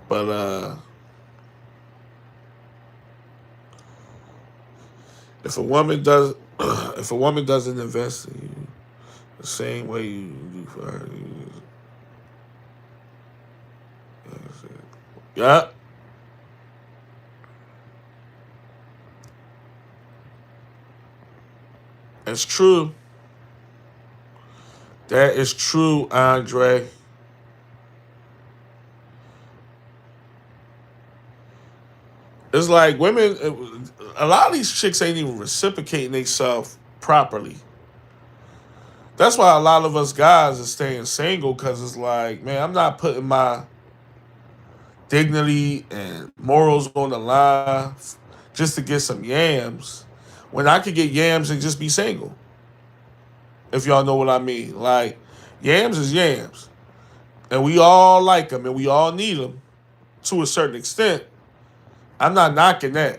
But if a woman does, if a woman doesn't invest in you the same way you do for her, yeah. It's true. That is true, Andre. It's like women. A lot of these chicks ain't even reciprocating themselves properly. That's why a lot of us guys are staying single because it's like, man, I'm not putting my dignity and morals on the line just to get some yams when I could get yams and just be single. If y'all know what I mean. Like, yams is yams. And we all like them and we all need them to a certain extent. I'm not knocking that.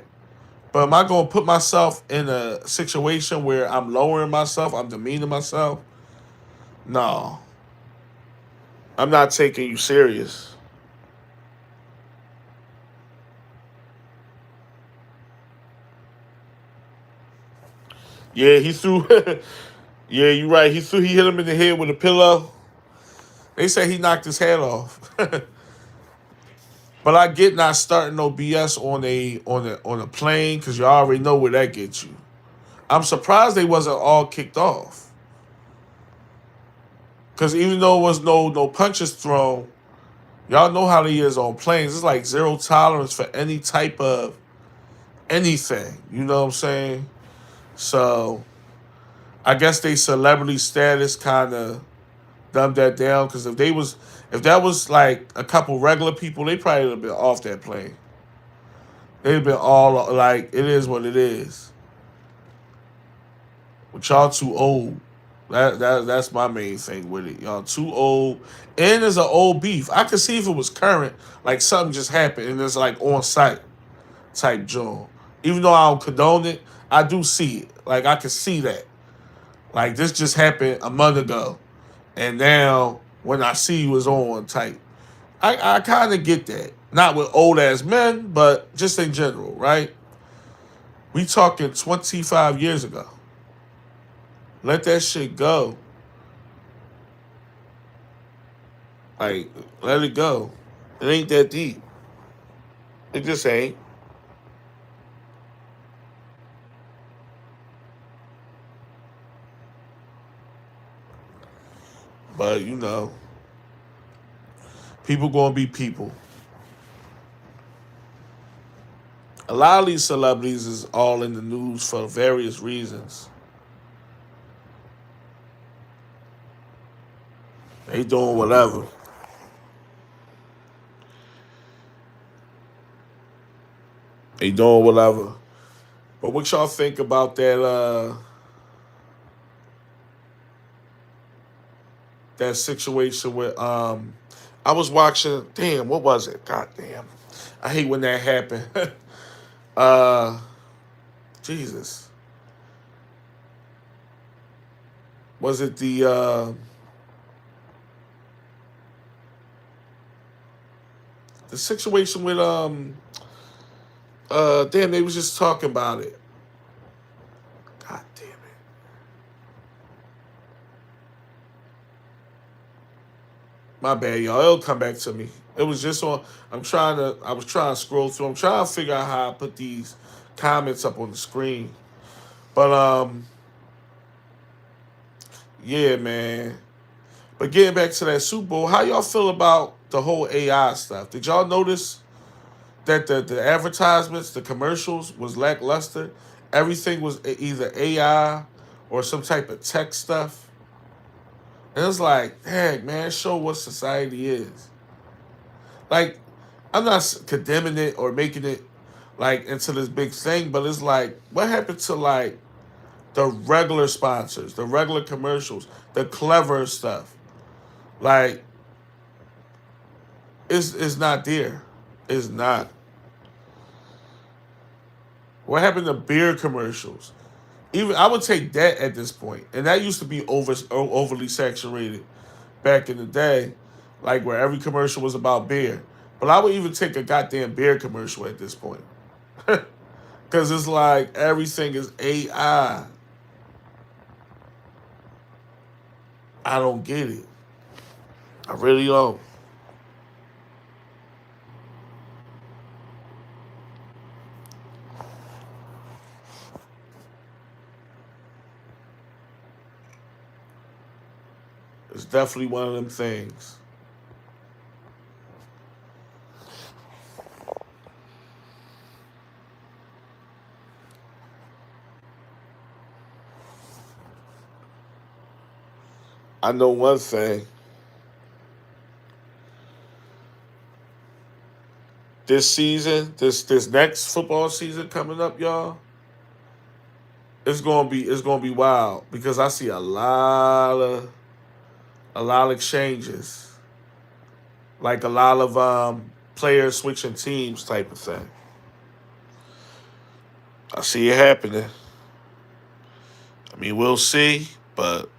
But am I going to put myself in a situation where I'm lowering myself, I'm demeaning myself? No. I'm not taking you serious. Yeah, he threw. Yeah, you're right. He hit him in the head with a pillow. They say he knocked his head off. But I get not starting no BS on a plane because you already know where that gets you. I'm surprised they wasn't all kicked off. Because even though it was no punches thrown, y'all know how he is on planes. It's like zero tolerance for any type of anything. You know what I'm saying? So I guess they celebrity status kind of dumbed that down. Because if that was like a couple regular people, they probably would have been off that plane. They've been all like, it is what it is. But y'all too old. That's my main thing with it. Y'all too old. And there's an old beef. I could see if it was current, like something just happened and it's like on site type joint. Even though I don't condone it, I do see it. Like I can see that. Like this just happened a month ago. And now when I see you is on type. I kind of get that. Not with old ass men, but just in general, right? We talking 25 years ago. Let that shit go. Like, let it go. It ain't that deep. It just ain't. But people gonna be people. A lot of these celebrities is all in the news for various reasons. They doing whatever. They doing whatever. But what y'all think about that situation with I was watching, damn, what was it? God damn. I hate when that happened. uh Jesus. Was it the situation with damn, they was just talking about it. God damn it. My bad, y'all. It'll come back to me. It was just on. I was trying to scroll through. I'm trying to figure out how I put these comments up on the screen. But yeah, man. But getting back to that Super Bowl, how y'all feel about the whole AI stuff? Did y'all notice that the advertisements, the commercials was lackluster? Everything was either AI or some type of tech stuff. And it's like, heck, man, show what society is. Like, I'm not condemning it or making it like into this big thing, but it's like, what happened to like the regular sponsors, the regular commercials, the clever stuff? Like, it's not there. It's not. What happened to beer commercials? Even I would take that at this point, and that used to be overly saturated back in the day, like where every commercial was about beer. But I would even take a goddamn beer commercial at this point. Because it's like everything is AI. I don't get it. I really don't. It's definitely one of them things. I know one thing. This season, this next football season coming up, y'all, it's gonna be wild because I see a lot of exchanges, like a lot of players switching teams type of thing. I see it happening. I mean, we'll see, but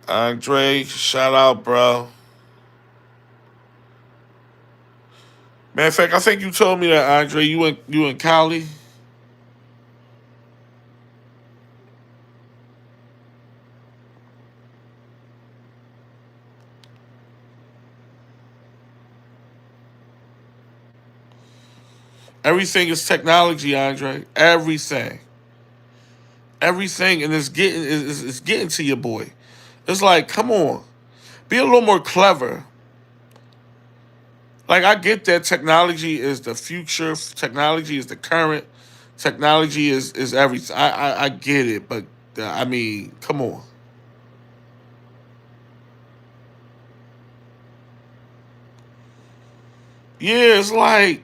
Andre, shout out, bro. Matter of fact, I think you told me that Andre, you in Cali. Everything is technology, Andre. Everything, and it's getting to your boy. It's like, come on, be a little more clever. Like I get that technology is the future, technology is the current, technology is everything. I get it, but I mean, come on. Yeah, it's like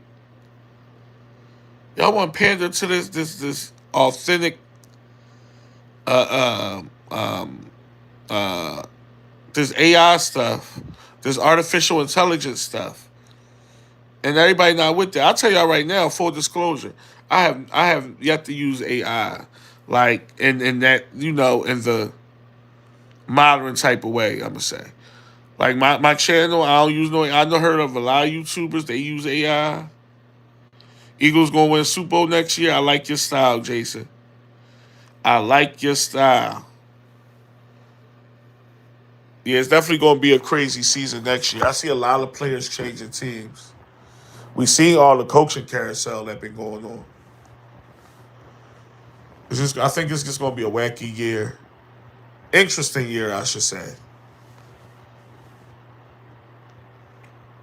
y'all want to pander to this authentic uh uh this AI stuff, this artificial intelligence stuff, and everybody not with that. I'll tell y'all right now, full disclosure, I have yet to use AI, like in that in the modern type of way. I'm gonna say, like my channel, I don't use no. I know heard of a lot of YouTubers they use AI. Eagles gonna win Super Bowl next year. I like your style, Jason. I like your style. Yeah, it's definitely gonna be a crazy season next year. I see a lot of players changing teams. We see all the coaching carousel that been going on. I think it's just gonna be a wacky year, interesting year, I should say.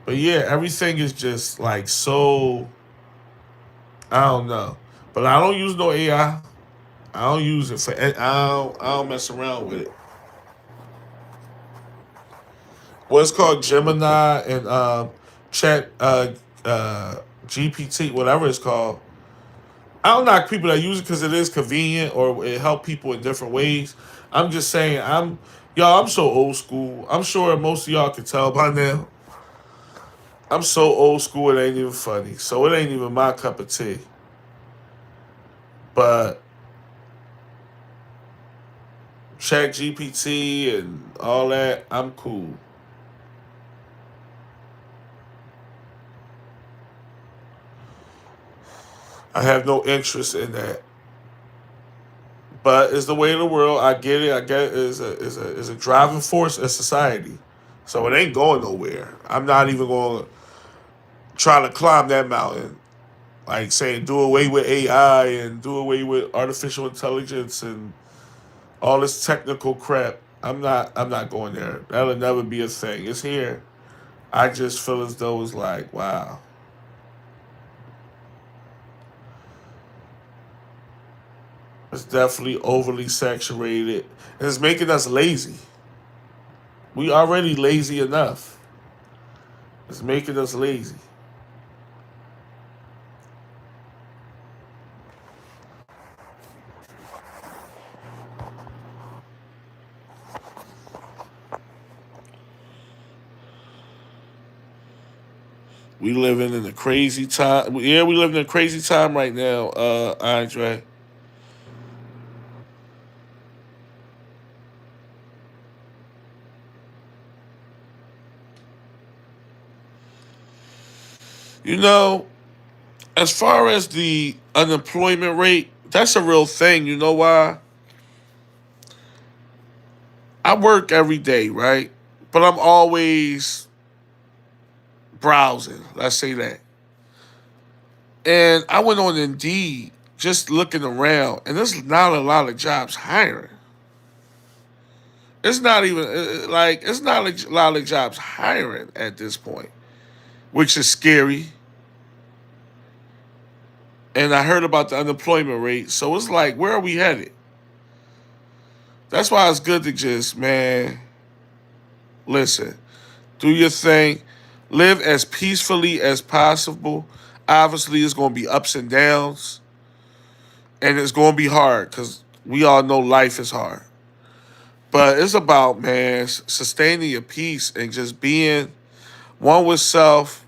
But yeah, everything is just like so. I don't know, but I don't use no AI. I don't use it for. I don't mess around with it. What's called Gemini and Chat GPT, whatever it's called. I don't knock people that use it because it is convenient or it help people in different ways. I'm just saying, I'm so old school. I'm sure most of y'all can tell by now. I'm so old school it ain't even funny. So it ain't even my cup of tea. But Chat GPT and all that, I'm cool. I have no interest in that. But it's the way of the world. I get it. I get it. Is a driving force in society. So it ain't going nowhere. I'm not even going to try to climb that mountain. Like saying do away with AI and do away with artificial intelligence and all this technical crap. I'm not going there. That'll never be a thing. It's here. I just feel as though it's like, wow. It's definitely overly saturated. And it's making us lazy. We already lazy enough. It's making us lazy. We living in a crazy time. Yeah, we living in a crazy time right now, Andre. You know, as far as the unemployment rate, that's a real thing. You know why? I work every day, right? But I'm always browsing. Let's say that. And I went on Indeed just looking around, and there's not a lot of jobs hiring. It's not even like it's not a lot of jobs hiring at this point, which is scary. And I heard about the unemployment rate, so it's like, where are we headed? That's why it's good to just, man, listen, do your thing, live as peacefully as possible. Obviously, it's going to be ups and downs, and it's going to be hard because we all know life is hard. But it's about, man, sustaining your peace and just being one with self.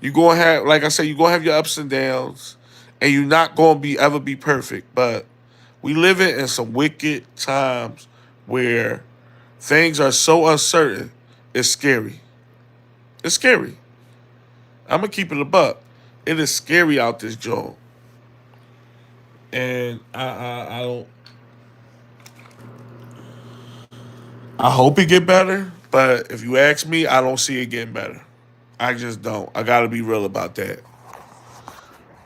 You gonna have, like I said, you gonna have your ups and downs, and you're not gonna be ever be perfect. But we live in some wicked times where things are so uncertain. It's scary. It's scary. I'm gonna keep it a buck. It is scary out this joint, and I don't. I hope it get better, but if you ask me, I don't see it getting better. I just don't. I gotta be real about that.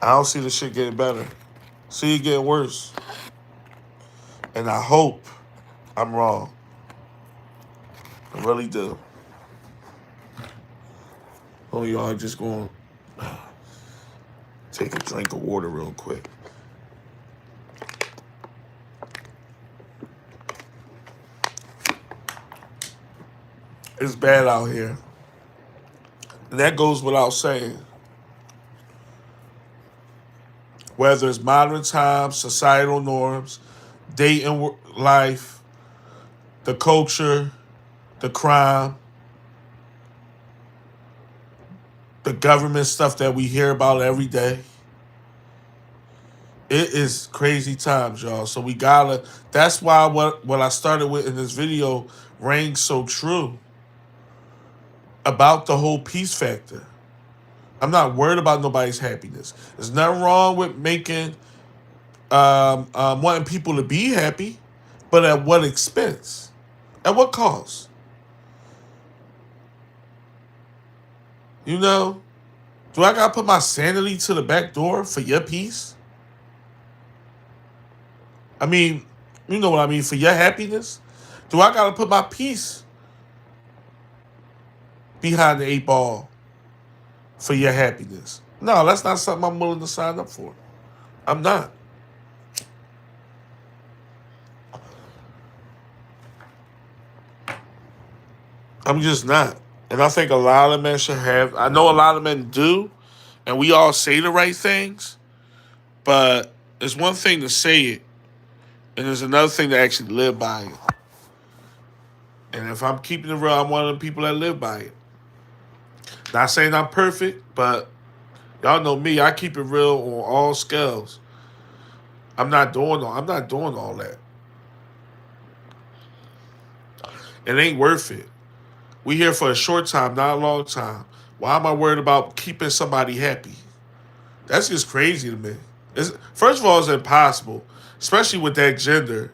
I don't see the shit getting better. See it getting worse, and I hope I'm wrong. I really do. Oh, y'all just going to take a drink of water real quick. It's bad out here. And that goes without saying. Whether it's modern times, societal norms, dating life, the culture, the crime, the government stuff that we hear about every day. It is crazy times, y'all. So we gotta. That's why what I started with in this video rings so true about the whole peace factor. I'm not worried about nobody's happiness. There's nothing wrong with making wanting people to be happy, but at what expense? At what cost? You know, do I gotta put my sanity to the back door for your peace? I mean, you know what I mean, for your happiness? Do I gotta put my peace behind the eight ball for your happiness? No, that's not something I'm willing to sign up for. I'm not. I'm just not. And I think a lot of men should have. I know a lot of men do, and we all say the right things, but it's one thing to say it, and there's another thing to actually live by it. And if I'm keeping it real, I'm one of the people that live by it. Not saying I'm perfect, but y'all know me. I keep it real on all scales. I'm not doing all that. It ain't worth it. We here for a short time, not a long time. Why am I worried about keeping somebody happy? That's just crazy to me. First of all, it's impossible, especially with that gender.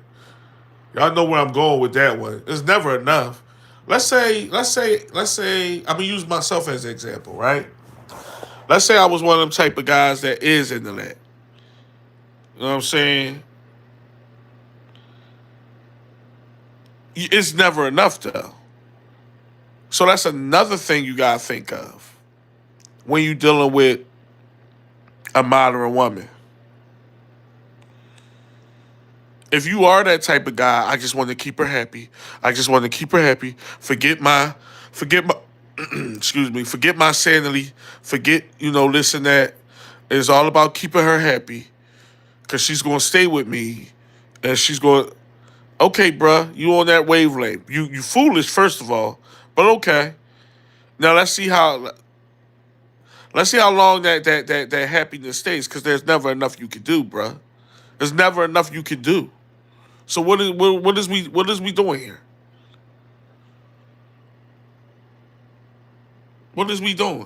Y'all know where I'm going with that one. It's never enough. Let's say, I'm gonna use myself as an example, right? Let's say I was one of them type of guys that is into that. You know what I'm saying? It's never enough though. So that's another thing you gotta think of when you're dealing with a modern woman. If you are that type of guy, I just want to keep her happy. I just want to keep her happy. Forget my, excuse me, forget my sanity. Forget, this and that. It's all about keeping her happy because she's going to stay with me. And she's going, okay, bruh, you on that wavelength. You foolish, first of all, but okay. Now let's see how long that happiness stays because there's never enough you can do, bruh. There's never enough you can do. So what is we doing here? What is we doing?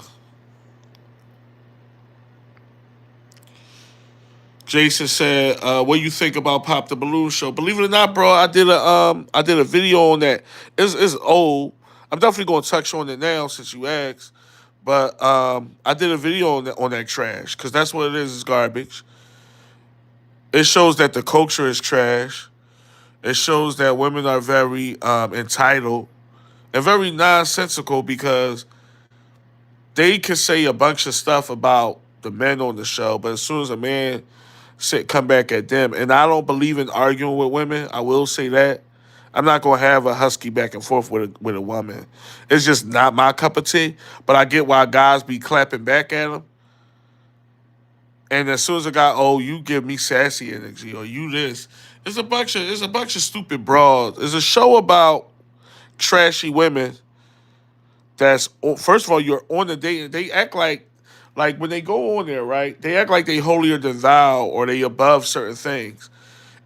Jason said, "What do you think about Pop the Balloon Show?" Believe it or not, bro, I did a video on that. It's old. I'm definitely gonna touch on it now since you asked. But I did a video on that trash because that's what it is. It's garbage. It shows that the culture is trash. It shows that women are very entitled and very nonsensical because they can say a bunch of stuff about the men on the show, but as soon as a man come back at them, and I don't believe in arguing with women. I will say that. I'm not gonna have a husky back and forth with a woman. It's just not my cup of tea. But I get why guys be clapping back at them. And as soon as a guy, oh, you give me sassy energy, or you this, it's a bunch of stupid broads. It's a show about trashy women. That's first of all, you're on the date. They act like when they go on there, right? They act like they holier than thou or they above certain things.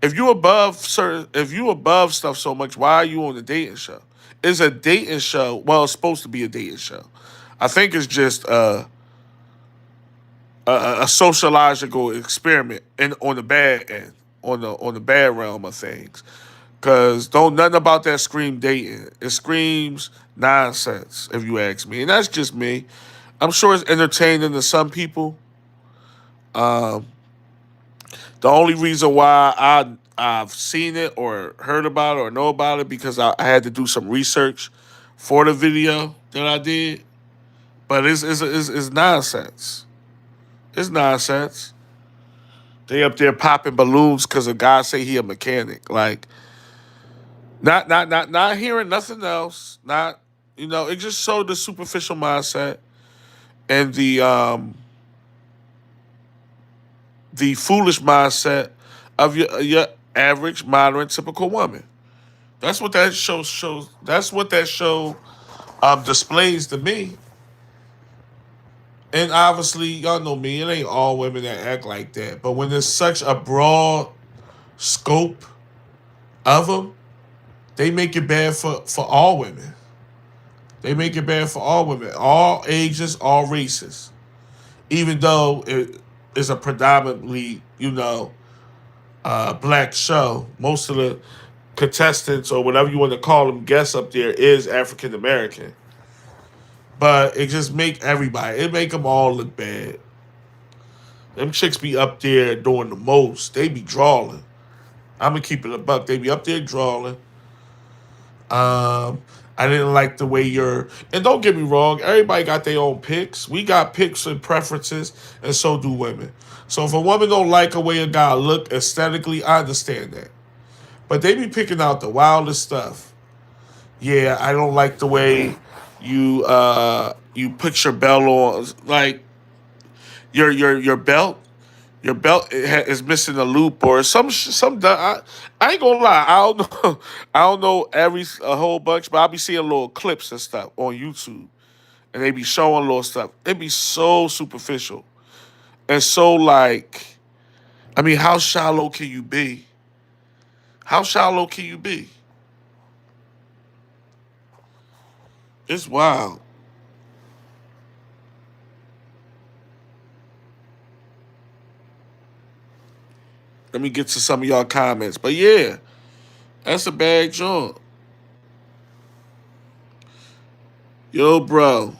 If you above stuff so much, why are you on the dating show? It's a dating show. Well, it's supposed to be a dating show. I think it's just a sociological experiment on the bad end, on the bad realm of things. Cause don't nothing about that scream dating. It screams nonsense, if you ask me, and that's just me. I'm sure it's entertaining to some people. Um, the only reason why I've seen it or heard about it or know about it because I had to do some research for the video that I did. But it's nonsense. It's nonsense. They up there popping balloons because a guy say he a mechanic. Like not hearing nothing else. Not it just showed the superficial mindset and the foolish mindset of your average, modern, typical woman. That's what that show shows. That's what that show displays to me. And obviously, y'all know me. It ain't all women that act like that. But when there's such a broad scope of them, they make it bad for all women. They make it bad for all women, all ages, all races. Even though it is a predominantly, black show, most of the contestants or whatever you want to call them, guests up there is African American. But it just make everybody, it make them all look bad. Them chicks be up there doing the most. They be drawing. I'm gonna keep it a buck. They be up there drawing. I didn't like the way and don't get me wrong, everybody got their own picks. We got picks and preferences, and so do women. So if a woman don't like a way a guy look aesthetically, I understand that. But they be picking out the wildest stuff. Yeah, I don't like the way you put your belt on. Like your belt. Your belt is missing a loop or some. I ain't gonna lie. I don't know. I don't know a whole bunch, but I'll be seeing little clips and stuff on YouTube, and they be showing little stuff. It be so superficial and so like. I mean, how shallow can you be? How shallow can you be? It's wild. Let me get to some of y'all comments, but yeah, that's a bad joint. Yo, bro,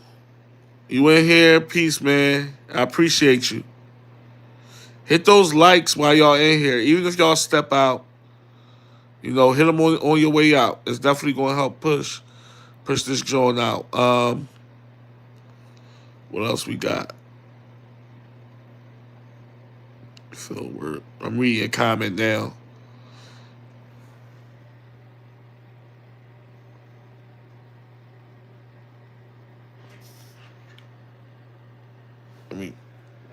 you in here? Peace, man. I appreciate you. Hit those likes while y'all in here. Even if y'all step out, hit them on your way out. It's definitely going to help push this joint out. What else we got? I'm reading a comment now. I mean,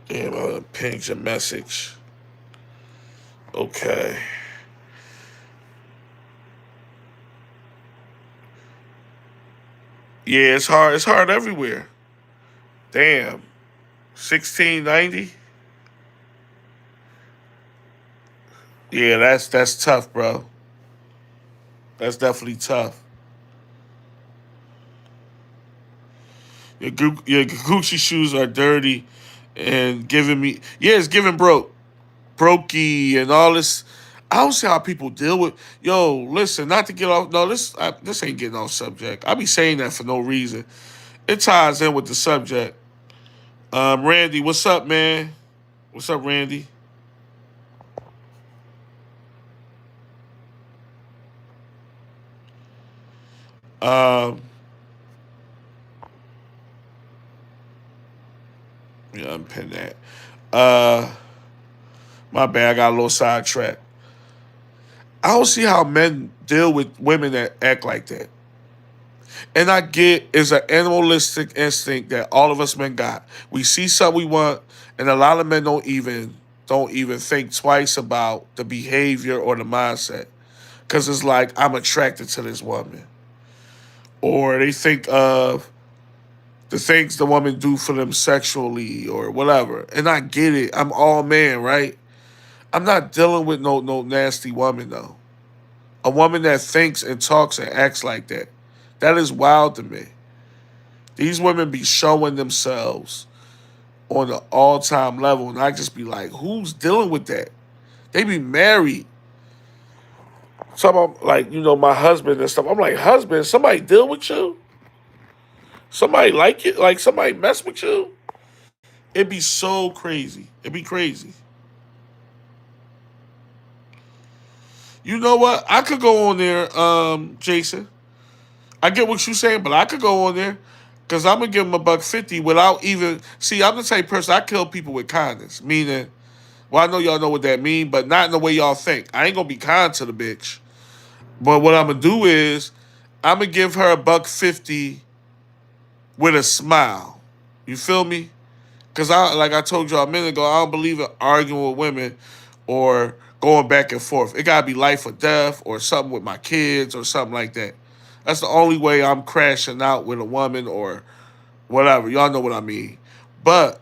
damn, I pinged your message. Okay. Yeah, it's hard. It's hard everywhere. Damn. 1690. Yeah, that's tough, bro. That's definitely tough. Your Gucci shoes are dirty and giving me it's giving brokey and all this. I don't see how people deal with. Yo, listen, not to get off. No, this ain't getting off subject. I be saying that for no reason. It ties in with the subject. Randy, what's up, man? What's up, Randy? Um, yeah, unpin that. Uh, my bad. I got a little sidetracked. I don't see how men deal with women that act like that. And I get it's an animalistic instinct that all of us men got. We see something we want, and a lot of men don't even think twice about the behavior or the mindset. Cause it's like I'm attracted to this woman. Or they think of the things the woman do for them sexually or whatever. And I get it. I'm all man, right? I'm not dealing with no nasty woman though. A woman that thinks and talks and acts like that. That is wild to me. These women be showing themselves on an all-time level, and I just be like, who's dealing with that? They be married. Some of 'em, like, my husband and stuff. I'm like, husband, somebody deal with you? Somebody like it? Like somebody mess with you? It'd be so crazy. It'd be crazy. You know what? I could go on there, Jason. I get what you're saying, but I could go on there because I'm gonna give him a buck 50 without even. See, I'm the type of person I kill people with kindness, meaning. Well, I know y'all know what that mean, but not in the way y'all think. I ain't gonna be kind to the bitch. But what I'm gonna do is I'm gonna give her a buck 50 with a smile. You feel me? Cause like I told y'all a minute ago, I don't believe in arguing with women or going back and forth. It gotta be life or death or something with my kids or something like that. That's the only way I'm crashing out with a woman or whatever. Y'all know what I mean. But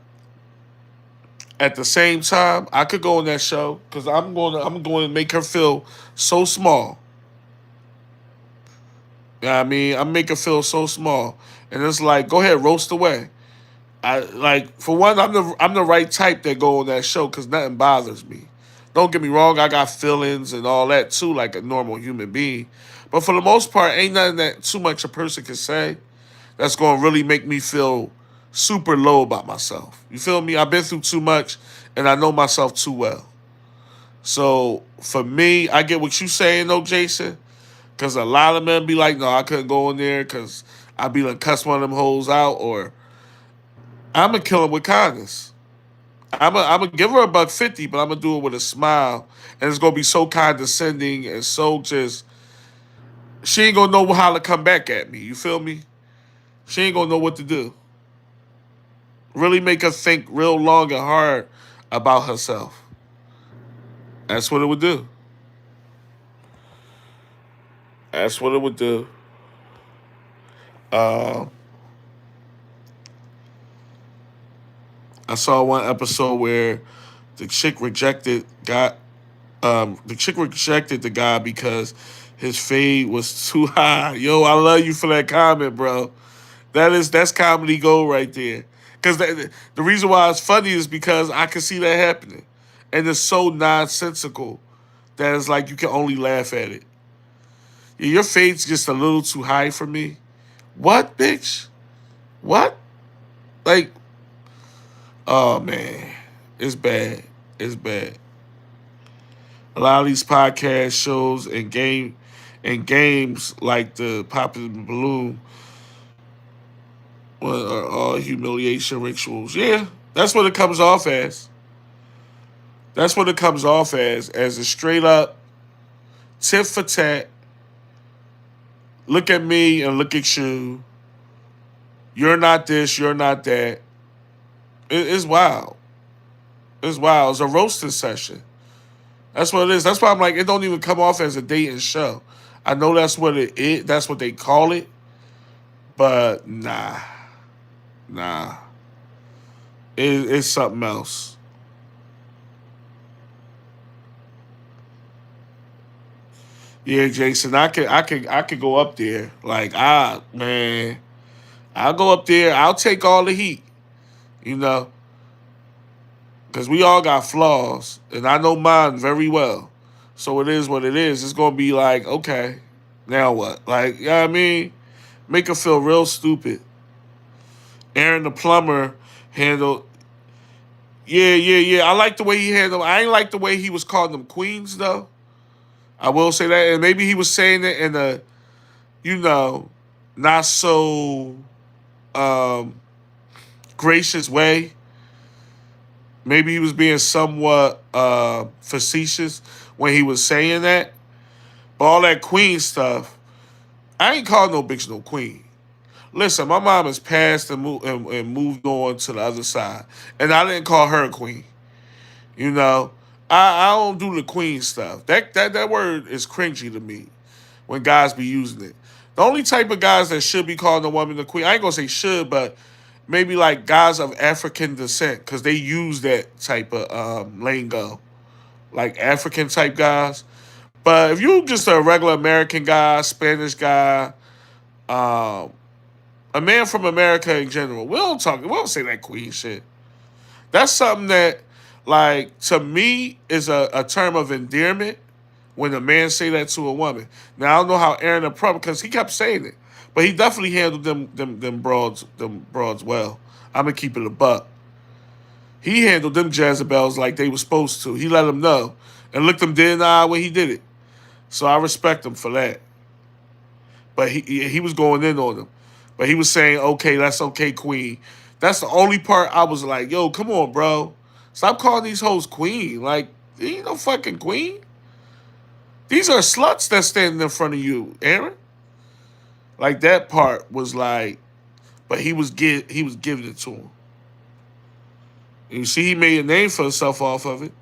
at the same time, I could go on that show because I'm going to make her feel so small. You know what I mean? I'm make her feel so small, and it's like, go ahead, roast away. I like for one, I'm the right type that go on that show because nothing bothers me. Don't get me wrong, I got feelings and all that too, like a normal human being. But for the most part, ain't nothing that too much a person can say that's gonna really make me feel super low about myself. You feel me? I've been through too much and I know myself too well. So for me, I get what you saying though, Jason. Cause a lot of men be like, no, I couldn't go in there because I be like cuss one of them hoes out, or I'm gonna kill him with kindness. I'm gonna give her a buck 50, but I'm gonna do it with a smile, and it's gonna be so condescending and so just she ain't gonna know how to come back at me. You feel me? She ain't gonna know what to do. Really make her think real long and hard about herself. That's what it would do. That's what it would do. Uh, I saw one episode where the chick rejected got the chick rejected the guy because his fade was too high. Yo, I love you for that comment, bro. That's comedy gold right there. Because the reason why it's funny is because I can see that happening, and it's so nonsensical that it's like you can only laugh at it. Yeah, your fade's just a little too high for me. What, bitch? What? Like, oh man, it's bad. It's bad. A lot of these podcast shows and games like the Popular Balloon are all humiliation rituals. Yeah, that's what it comes off as. That's what it comes off as a straight up tit for tat. Look at me and look at you. You're not this. You're not that. It's wild. It's wild. It's a roasting session. That's what it is. That's why I'm like, it don't even come off as a dating show. I know that's what it is. That's what they call it. But nah. It's something else. Yeah, Jason, I could go up there. Like, man, I'll go up there. I'll take all the heat, you know, because we all got flaws, and I know mine very well. So it is what it is. It's gonna be like, okay, now what? Like, you know what I mean? Make her feel real stupid. Aaron the plumber handled. Yeah. I like the way he handled. I ain't like the way he was calling them queens though. I will say that, and maybe he was saying it in a, you know, not so um, gracious way. Maybe he was being somewhat facetious when he was saying that. But all that queen stuff, I ain't called no bitch no queen. Listen, my mom has passed and moved on to the other side, and I didn't call her a queen. You know, I don't do the queen stuff. That word is cringy to me when guys be using it. The only type of guys that should be calling a woman the queen, I ain't gonna say should, but maybe like guys of African descent, because they use that type of lingo, like African type guys. But if you just a regular American guy, Spanish guy, um, a man from America in general, we don't say that queen shit. That's something that, like, to me, is a term of endearment when a man say that to a woman. Now I don't know how Aaron approached because he kept saying it, but he definitely handled them broads well. I'm gonna keep it a buck. He handled them Jezebels like they were supposed to. He let them know and looked them dead in the eye when he did it. So I respect him for that. But he was going in on them. But he was saying, okay, that's okay, queen. That's the only part I was like, yo, come on, bro. Stop calling these hoes queen. Like, there ain't no fucking queen. These are sluts that's standing in front of you, Aaron. Like that part was like, but he was giving it to him. And you see, he made a name for himself off of it.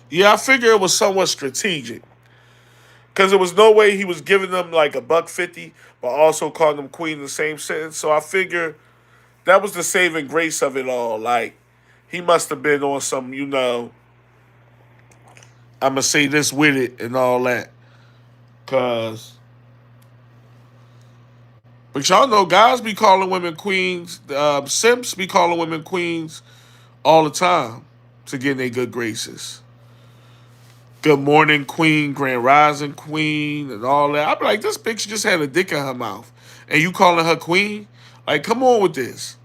Yeah, I figure it was somewhat strategic because there was no way he was giving them like a buck 50, but also calling them queen in the same sentence. So I figure that was the saving grace of it all. Like he must have been on some, I'm gonna say this with it and all that, cause but y'all know guys be calling women queens. Simps be calling women queens all the time to get in their good graces. Good morning, queen, grand rising queen, and all that. I be like, this bitch just had a dick in her mouth, and you calling her queen? Like, come on with this.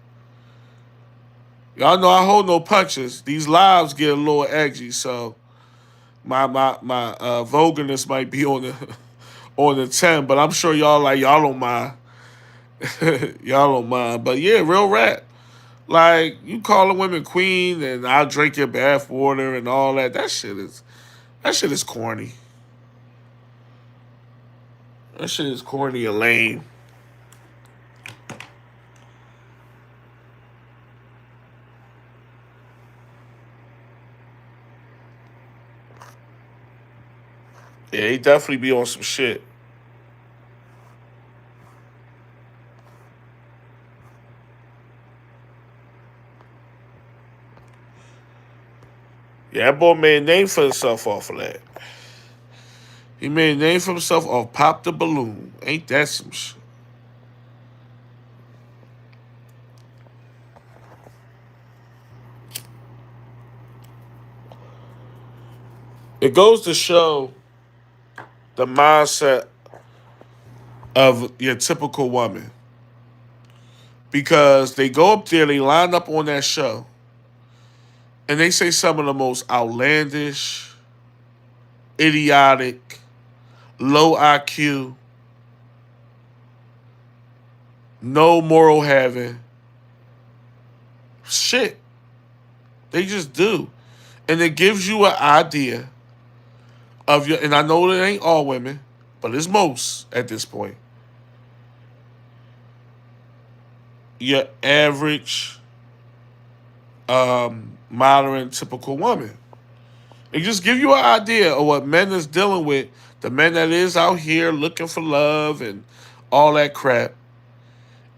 Y'all know I hold no punches. These lives get a little edgy, so my vulgarness might be on the on the 10, but I'm sure y'all don't mind. Y'all don't mind. But yeah, real rap. Like, you calling women queen and I'll drink your bath water and all that. That shit is corny. That shit is corny and lame. Yeah, he definitely be on some shit. Yeah, that boy made a name for himself off of that. He made a name for himself off Pop the Balloon. Ain't that some shit? It goes to show the mindset of your typical woman. Because they go up there, they line up on that show, and they say some of the most outlandish, idiotic, low IQ, no moral having shit. They just do. And it gives you an idea of your, and I know it ain't all women, but it's most at this point. Your average, modern, typical woman. It just give you an idea of what men is dealing with. The men that is out here looking for love and all that crap.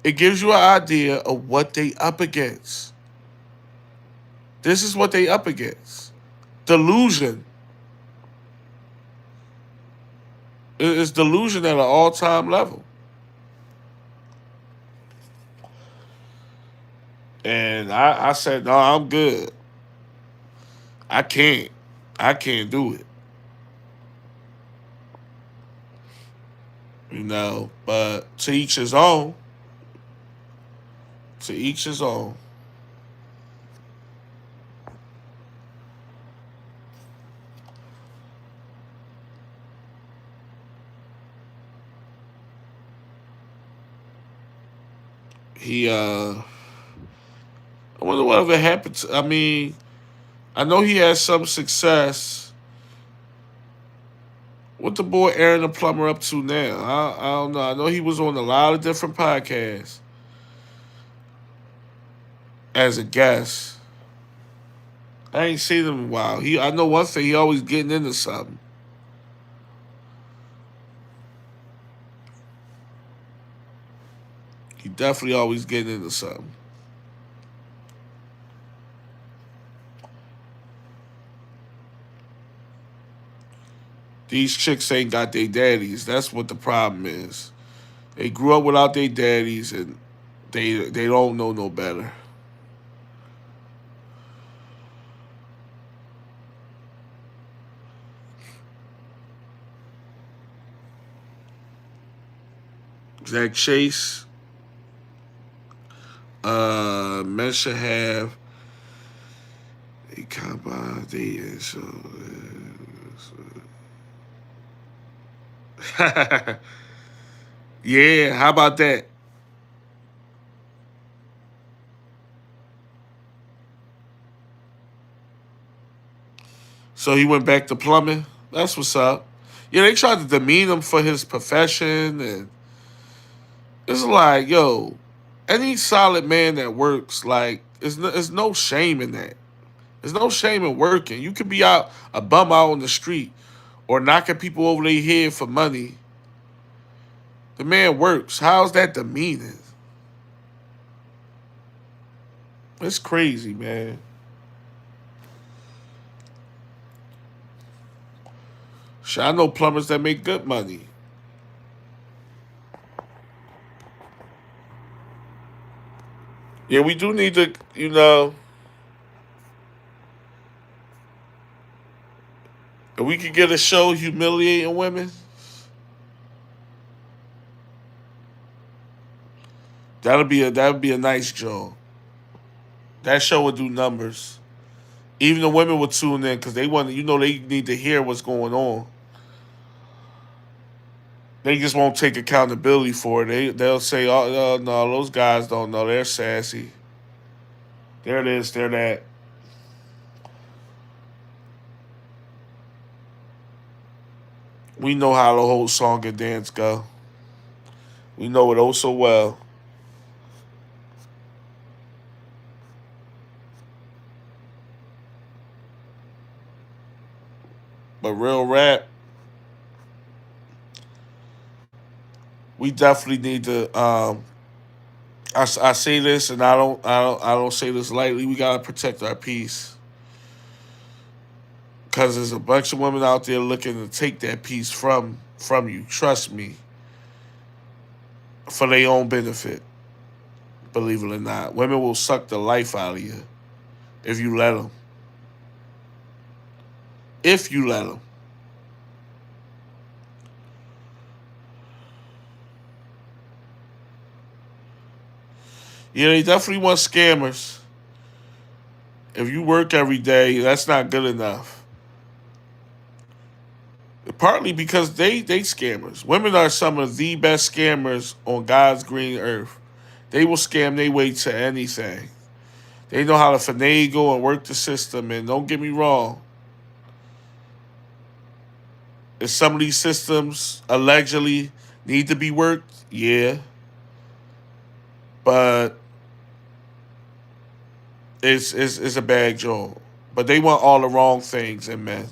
It gives you an idea of what they up against. This is what they up against. Delusion. It's delusion at an all-time level. And I said, no, I'm good. I can't. I can't do it. But to each his own. To each his own. I wonder whatever happened to, I mean, I know he had some success. What the boy Aaron the Plumber up to now? I don't know. I know he was on a lot of different podcasts as a guest. I ain't seen him in a while. I know one thing, he always getting into something. He definitely always getting into something. These chicks ain't got their daddies. That's what the problem is. They grew up without their daddies and they don't know no better. Zach Chase, men should have a combine dating so yeah, how about that? So he went back to plumbing. That's what's up. Yeah, they tried to demean him for his profession, and it's like, yo, any solid man that works, like, there's no shame in that. There's no shame in working. You could be out a bum out on the street or knocking people over their head for money. The man works. How's that demeaning? It's crazy, man. Shit, I know plumbers that make good money. Yeah, we do need to, if we could get a show humiliating women, that'd be a nice show. That show would do numbers. Even the women would tune in because they want, they need to hear what's going on. They just won't take accountability for it. They'll say, "Oh no, those guys don't know. They're sassy. They're this, they're that." We know how the whole song and dance go. We know it oh so well. But real rap, we definitely need to. I say this, and I don't say this lightly. We gotta protect our peace because there's a bunch of women out there looking to take that peace from you. Trust me, for their own benefit. Believe it or not, women will suck the life out of you if you let them. If you let them. Yeah, they definitely want scammers. If you work every day, that's not good enough. Partly because they scammers. Women are some of the best scammers on God's green earth. They will scam their way to anything. They know how to finagle and work the system. And don't get me wrong, if some of these systems allegedly need to be worked, yeah, but it's a bad job. But they want all the wrong things in men.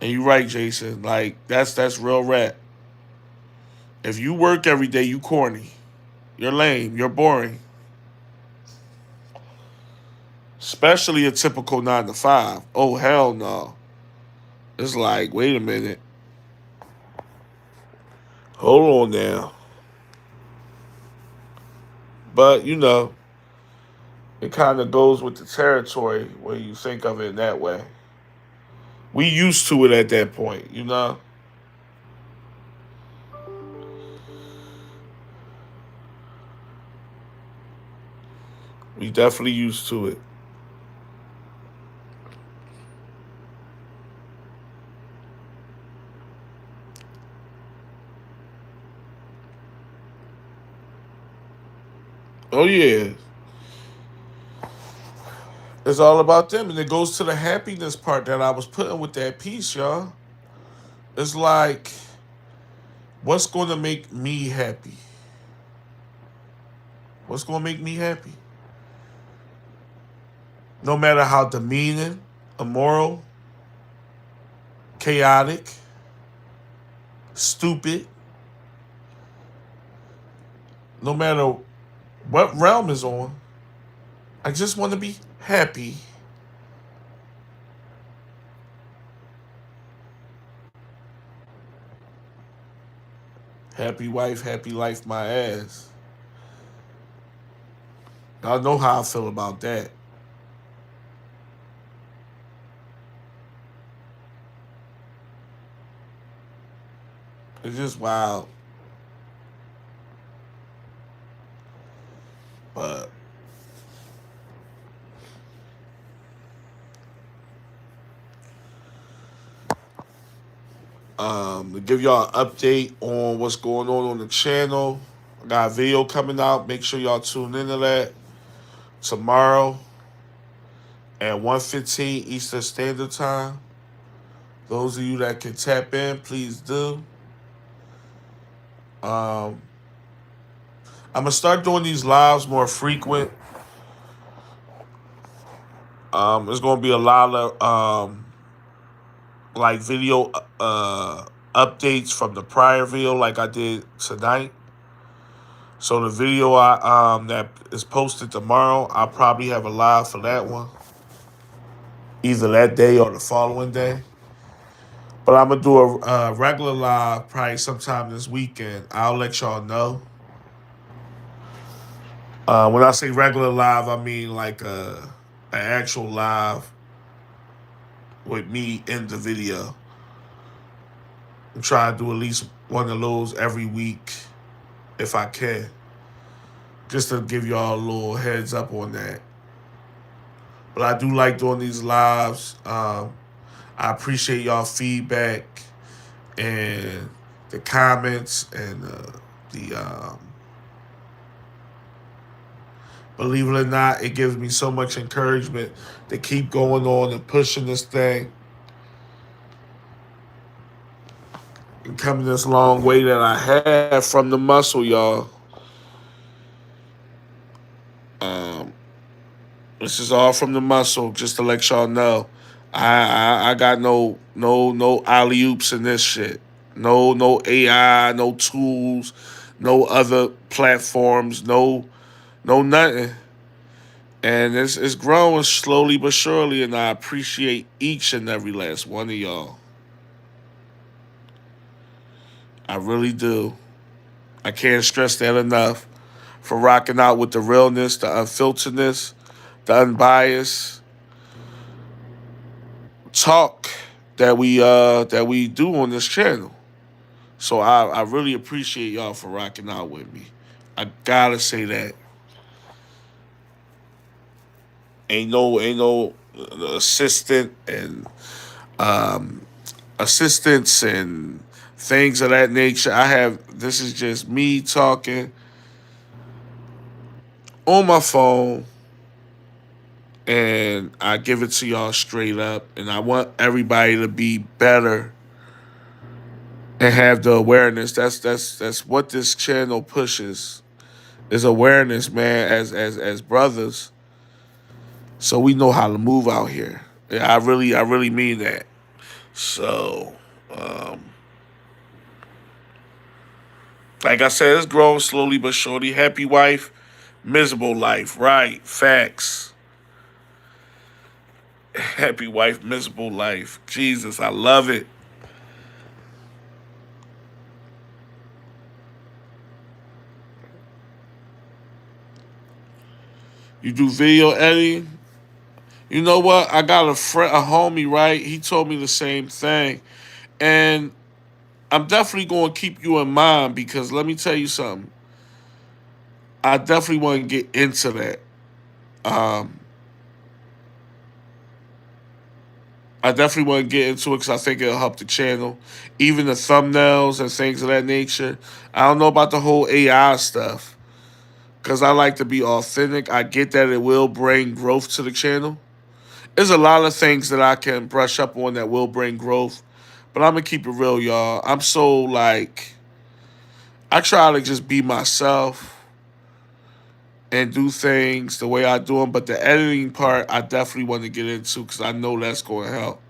And you're right, Jason. Like that's real rap. If you work every day, you corny. You're lame. You're boring. Especially a typical 9 to 5. Oh hell no. It's like, wait a minute. Hold on now. But it kind of goes with the territory when you think of it in that way. We used to it at that point. We definitely used to it. Oh yeah, it's all about them, and it goes to the happiness part that I was putting with that piece, y'all. It's like, what's going to make me happy? What's going to make me happy? No matter how demeaning, immoral, chaotic, stupid, no matter what realm is on, I just want to be happy. Happy wife, happy life, my ass. Y'all know how I feel about that. It's just wild. But to give y'all an update on what's going on the channel, I got a video coming out. Make sure y'all tune into that tomorrow at 1:15 Eastern Standard Time. Those of you that can tap in, please do. Um, I'm gonna start doing these lives more frequent. There's gonna be a lot of like video updates from the prior video, like I did tonight. So the video that is posted tomorrow, I'll probably have a live for that one, either that day or the following day. But I'm gonna do a regular live probably sometime this weekend. I'll let y'all know. When I say regular live, I mean like an actual live with me in the video. I'm trying to do at least one of those every week if I can, just to give y'all a little heads up on that. But I do like doing these lives. I appreciate y'all feedback and the comments and the believe it or not, it gives me so much encouragement to keep going on and pushing this thing and coming this long way that I have from the muscle, y'all. Um, this is all from the muscle, just to let y'all know. I got no alley oops in this shit. No AI, no tools, no other platforms, no nothing. And it's growing slowly but surely, and I appreciate each and every last one of y'all. I really do. I can't stress that enough. For rocking out with the realness, the unfilteredness, the unbiased talk that we do on this channel. So I really appreciate y'all for rocking out with me. I gotta say that. Ain't no assistant and um, assistants and things of that nature. This is just me talking on my phone, and I give it to y'all straight up. And I want everybody to be better and have the awareness. That's what this channel pushes, is awareness, man, as brothers, so we know how to move out here. Yeah, I really mean that. So, um, like I said, it's growing slowly but surely. Happy wife, miserable life. Right, facts. Happy wife, miserable life. Jesus, I love it. You do video editing? You know what? I got a homie, right? He told me the same thing, and I'm definitely going to keep you in mind because let me tell you something. I definitely want to get into that. Um, I definitely want to get into it because I think it'll help the channel, even the thumbnails and things of that nature. I don't know about the whole AI stuff, because I like to be authentic. I get that it will bring growth to the channel. There's a lot of things that I can brush up on that will bring growth, but I'm gonna keep it real, y'all. I'm so like I try to just be myself and do things the way I do them, but the editing part I definitely want to get into because I know that's going to help.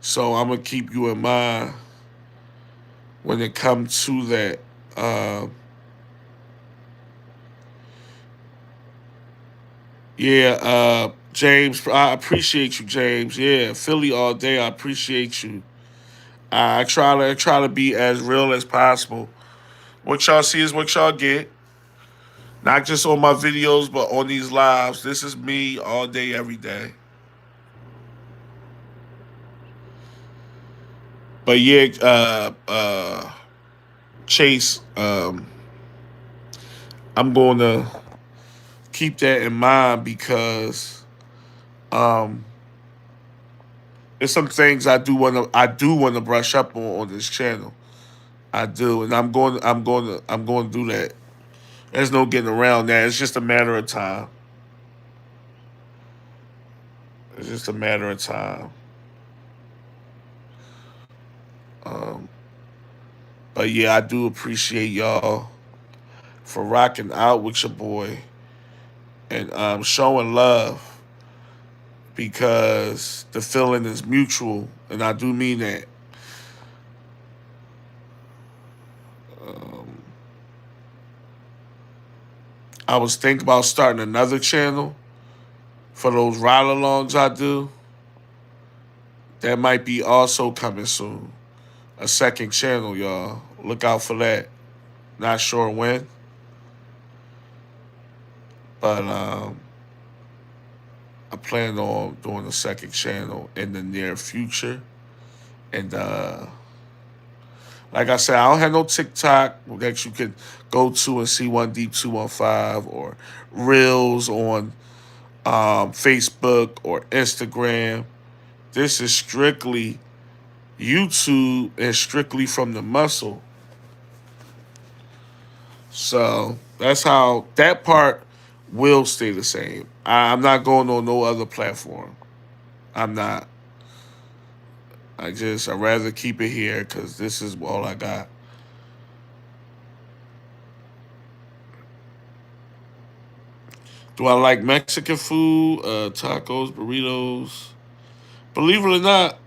So I'm gonna keep you in mind when it comes to that. Uh, yeah, James, I appreciate you, James. Yeah, Philly all day. I appreciate you. I try to be as real as possible. What y'all see is what y'all get. Not just on my videos, but on these lives. This is me all day, every day. But yeah, Chase, I'm going to keep that in mind because um, there's some things I do want to brush up on this channel. I do, and I'm going to do that. There's no getting around that. It's just a matter of time. It's just a matter of time. Um, but yeah, I do appreciate y'all for rocking out with your boy and showing love because the feeling is mutual, and I do mean that. Um, I was thinking about starting another channel for those ride alongs I do. That might be also coming soon. A second channel, y'all. Look out for that. Not sure when, but I plan on doing a second channel in the near future. And like I said, I don't have no TikTok that you can go to and see One Deep 215 or Reels on Facebook or Instagram. This is strictly YouTube and strictly from the muscle. So that's how that part will stay the same. I'm not going on no other platform. I'm not. I'd rather keep it here because this is all I got. Do I like Mexican food? Tacos, burritos. Believe it or not,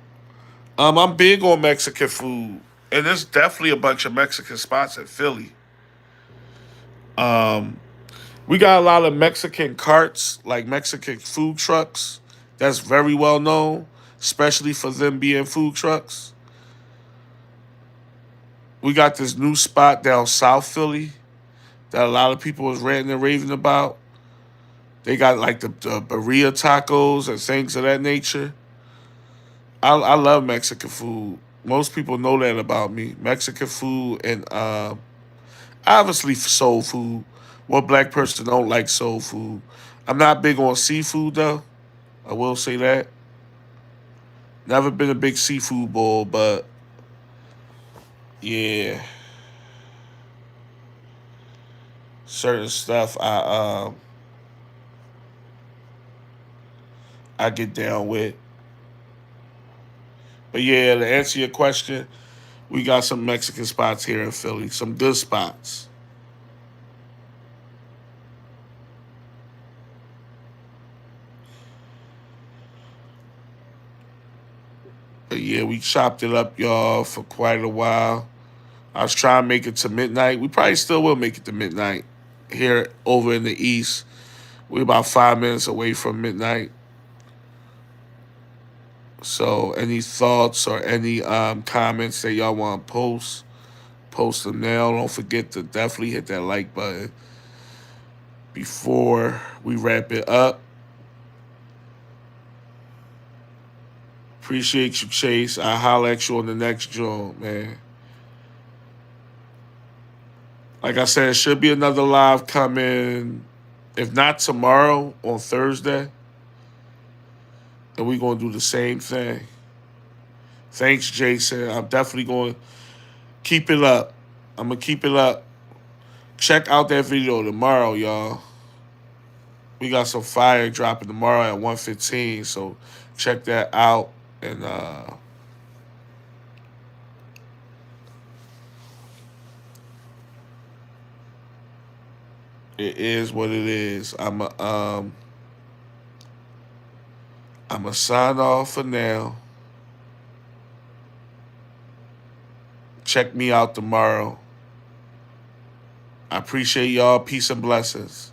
I'm big on Mexican food, and there's definitely a bunch of Mexican spots in Philly. Um, we got a lot of Mexican carts, like Mexican food trucks. That's very well known, especially for them being food trucks. We got this new spot down South Philly that a lot of people is ranting and raving about. They got like the burrito tacos and things of that nature. I love Mexican food. Most people know that about me. Mexican food and obviously soul food. What black person don't like soul food? I'm not big on seafood though. I will say that. Never been a big seafood bowl, but yeah, certain stuff I get down with. But yeah, to answer your question, we got some Mexican spots here in Philly, some good spots. But yeah, we chopped it up, y'all, for quite a while. I was trying to make it to midnight. We probably still will make it to midnight here over in the east. We're about 5 minutes away from midnight. So any thoughts or any comments that y'all want to post them now. Don't forget to definitely hit that like button before we wrap it up. Appreciate you, Chase. I'll holler at you on the next joint, man. Like I said, it should be another live coming, if not tomorrow, on Thursday. And we're going to do the same thing. Thanks, Jason. I'm definitely going to keep it up. I'm going to keep it up. Check out that video tomorrow, y'all. We got some fire dropping tomorrow at 1:15, so check that out. And it is what it is. I'm a sign off for now. Check me out tomorrow. I appreciate y'all. Peace and blessings.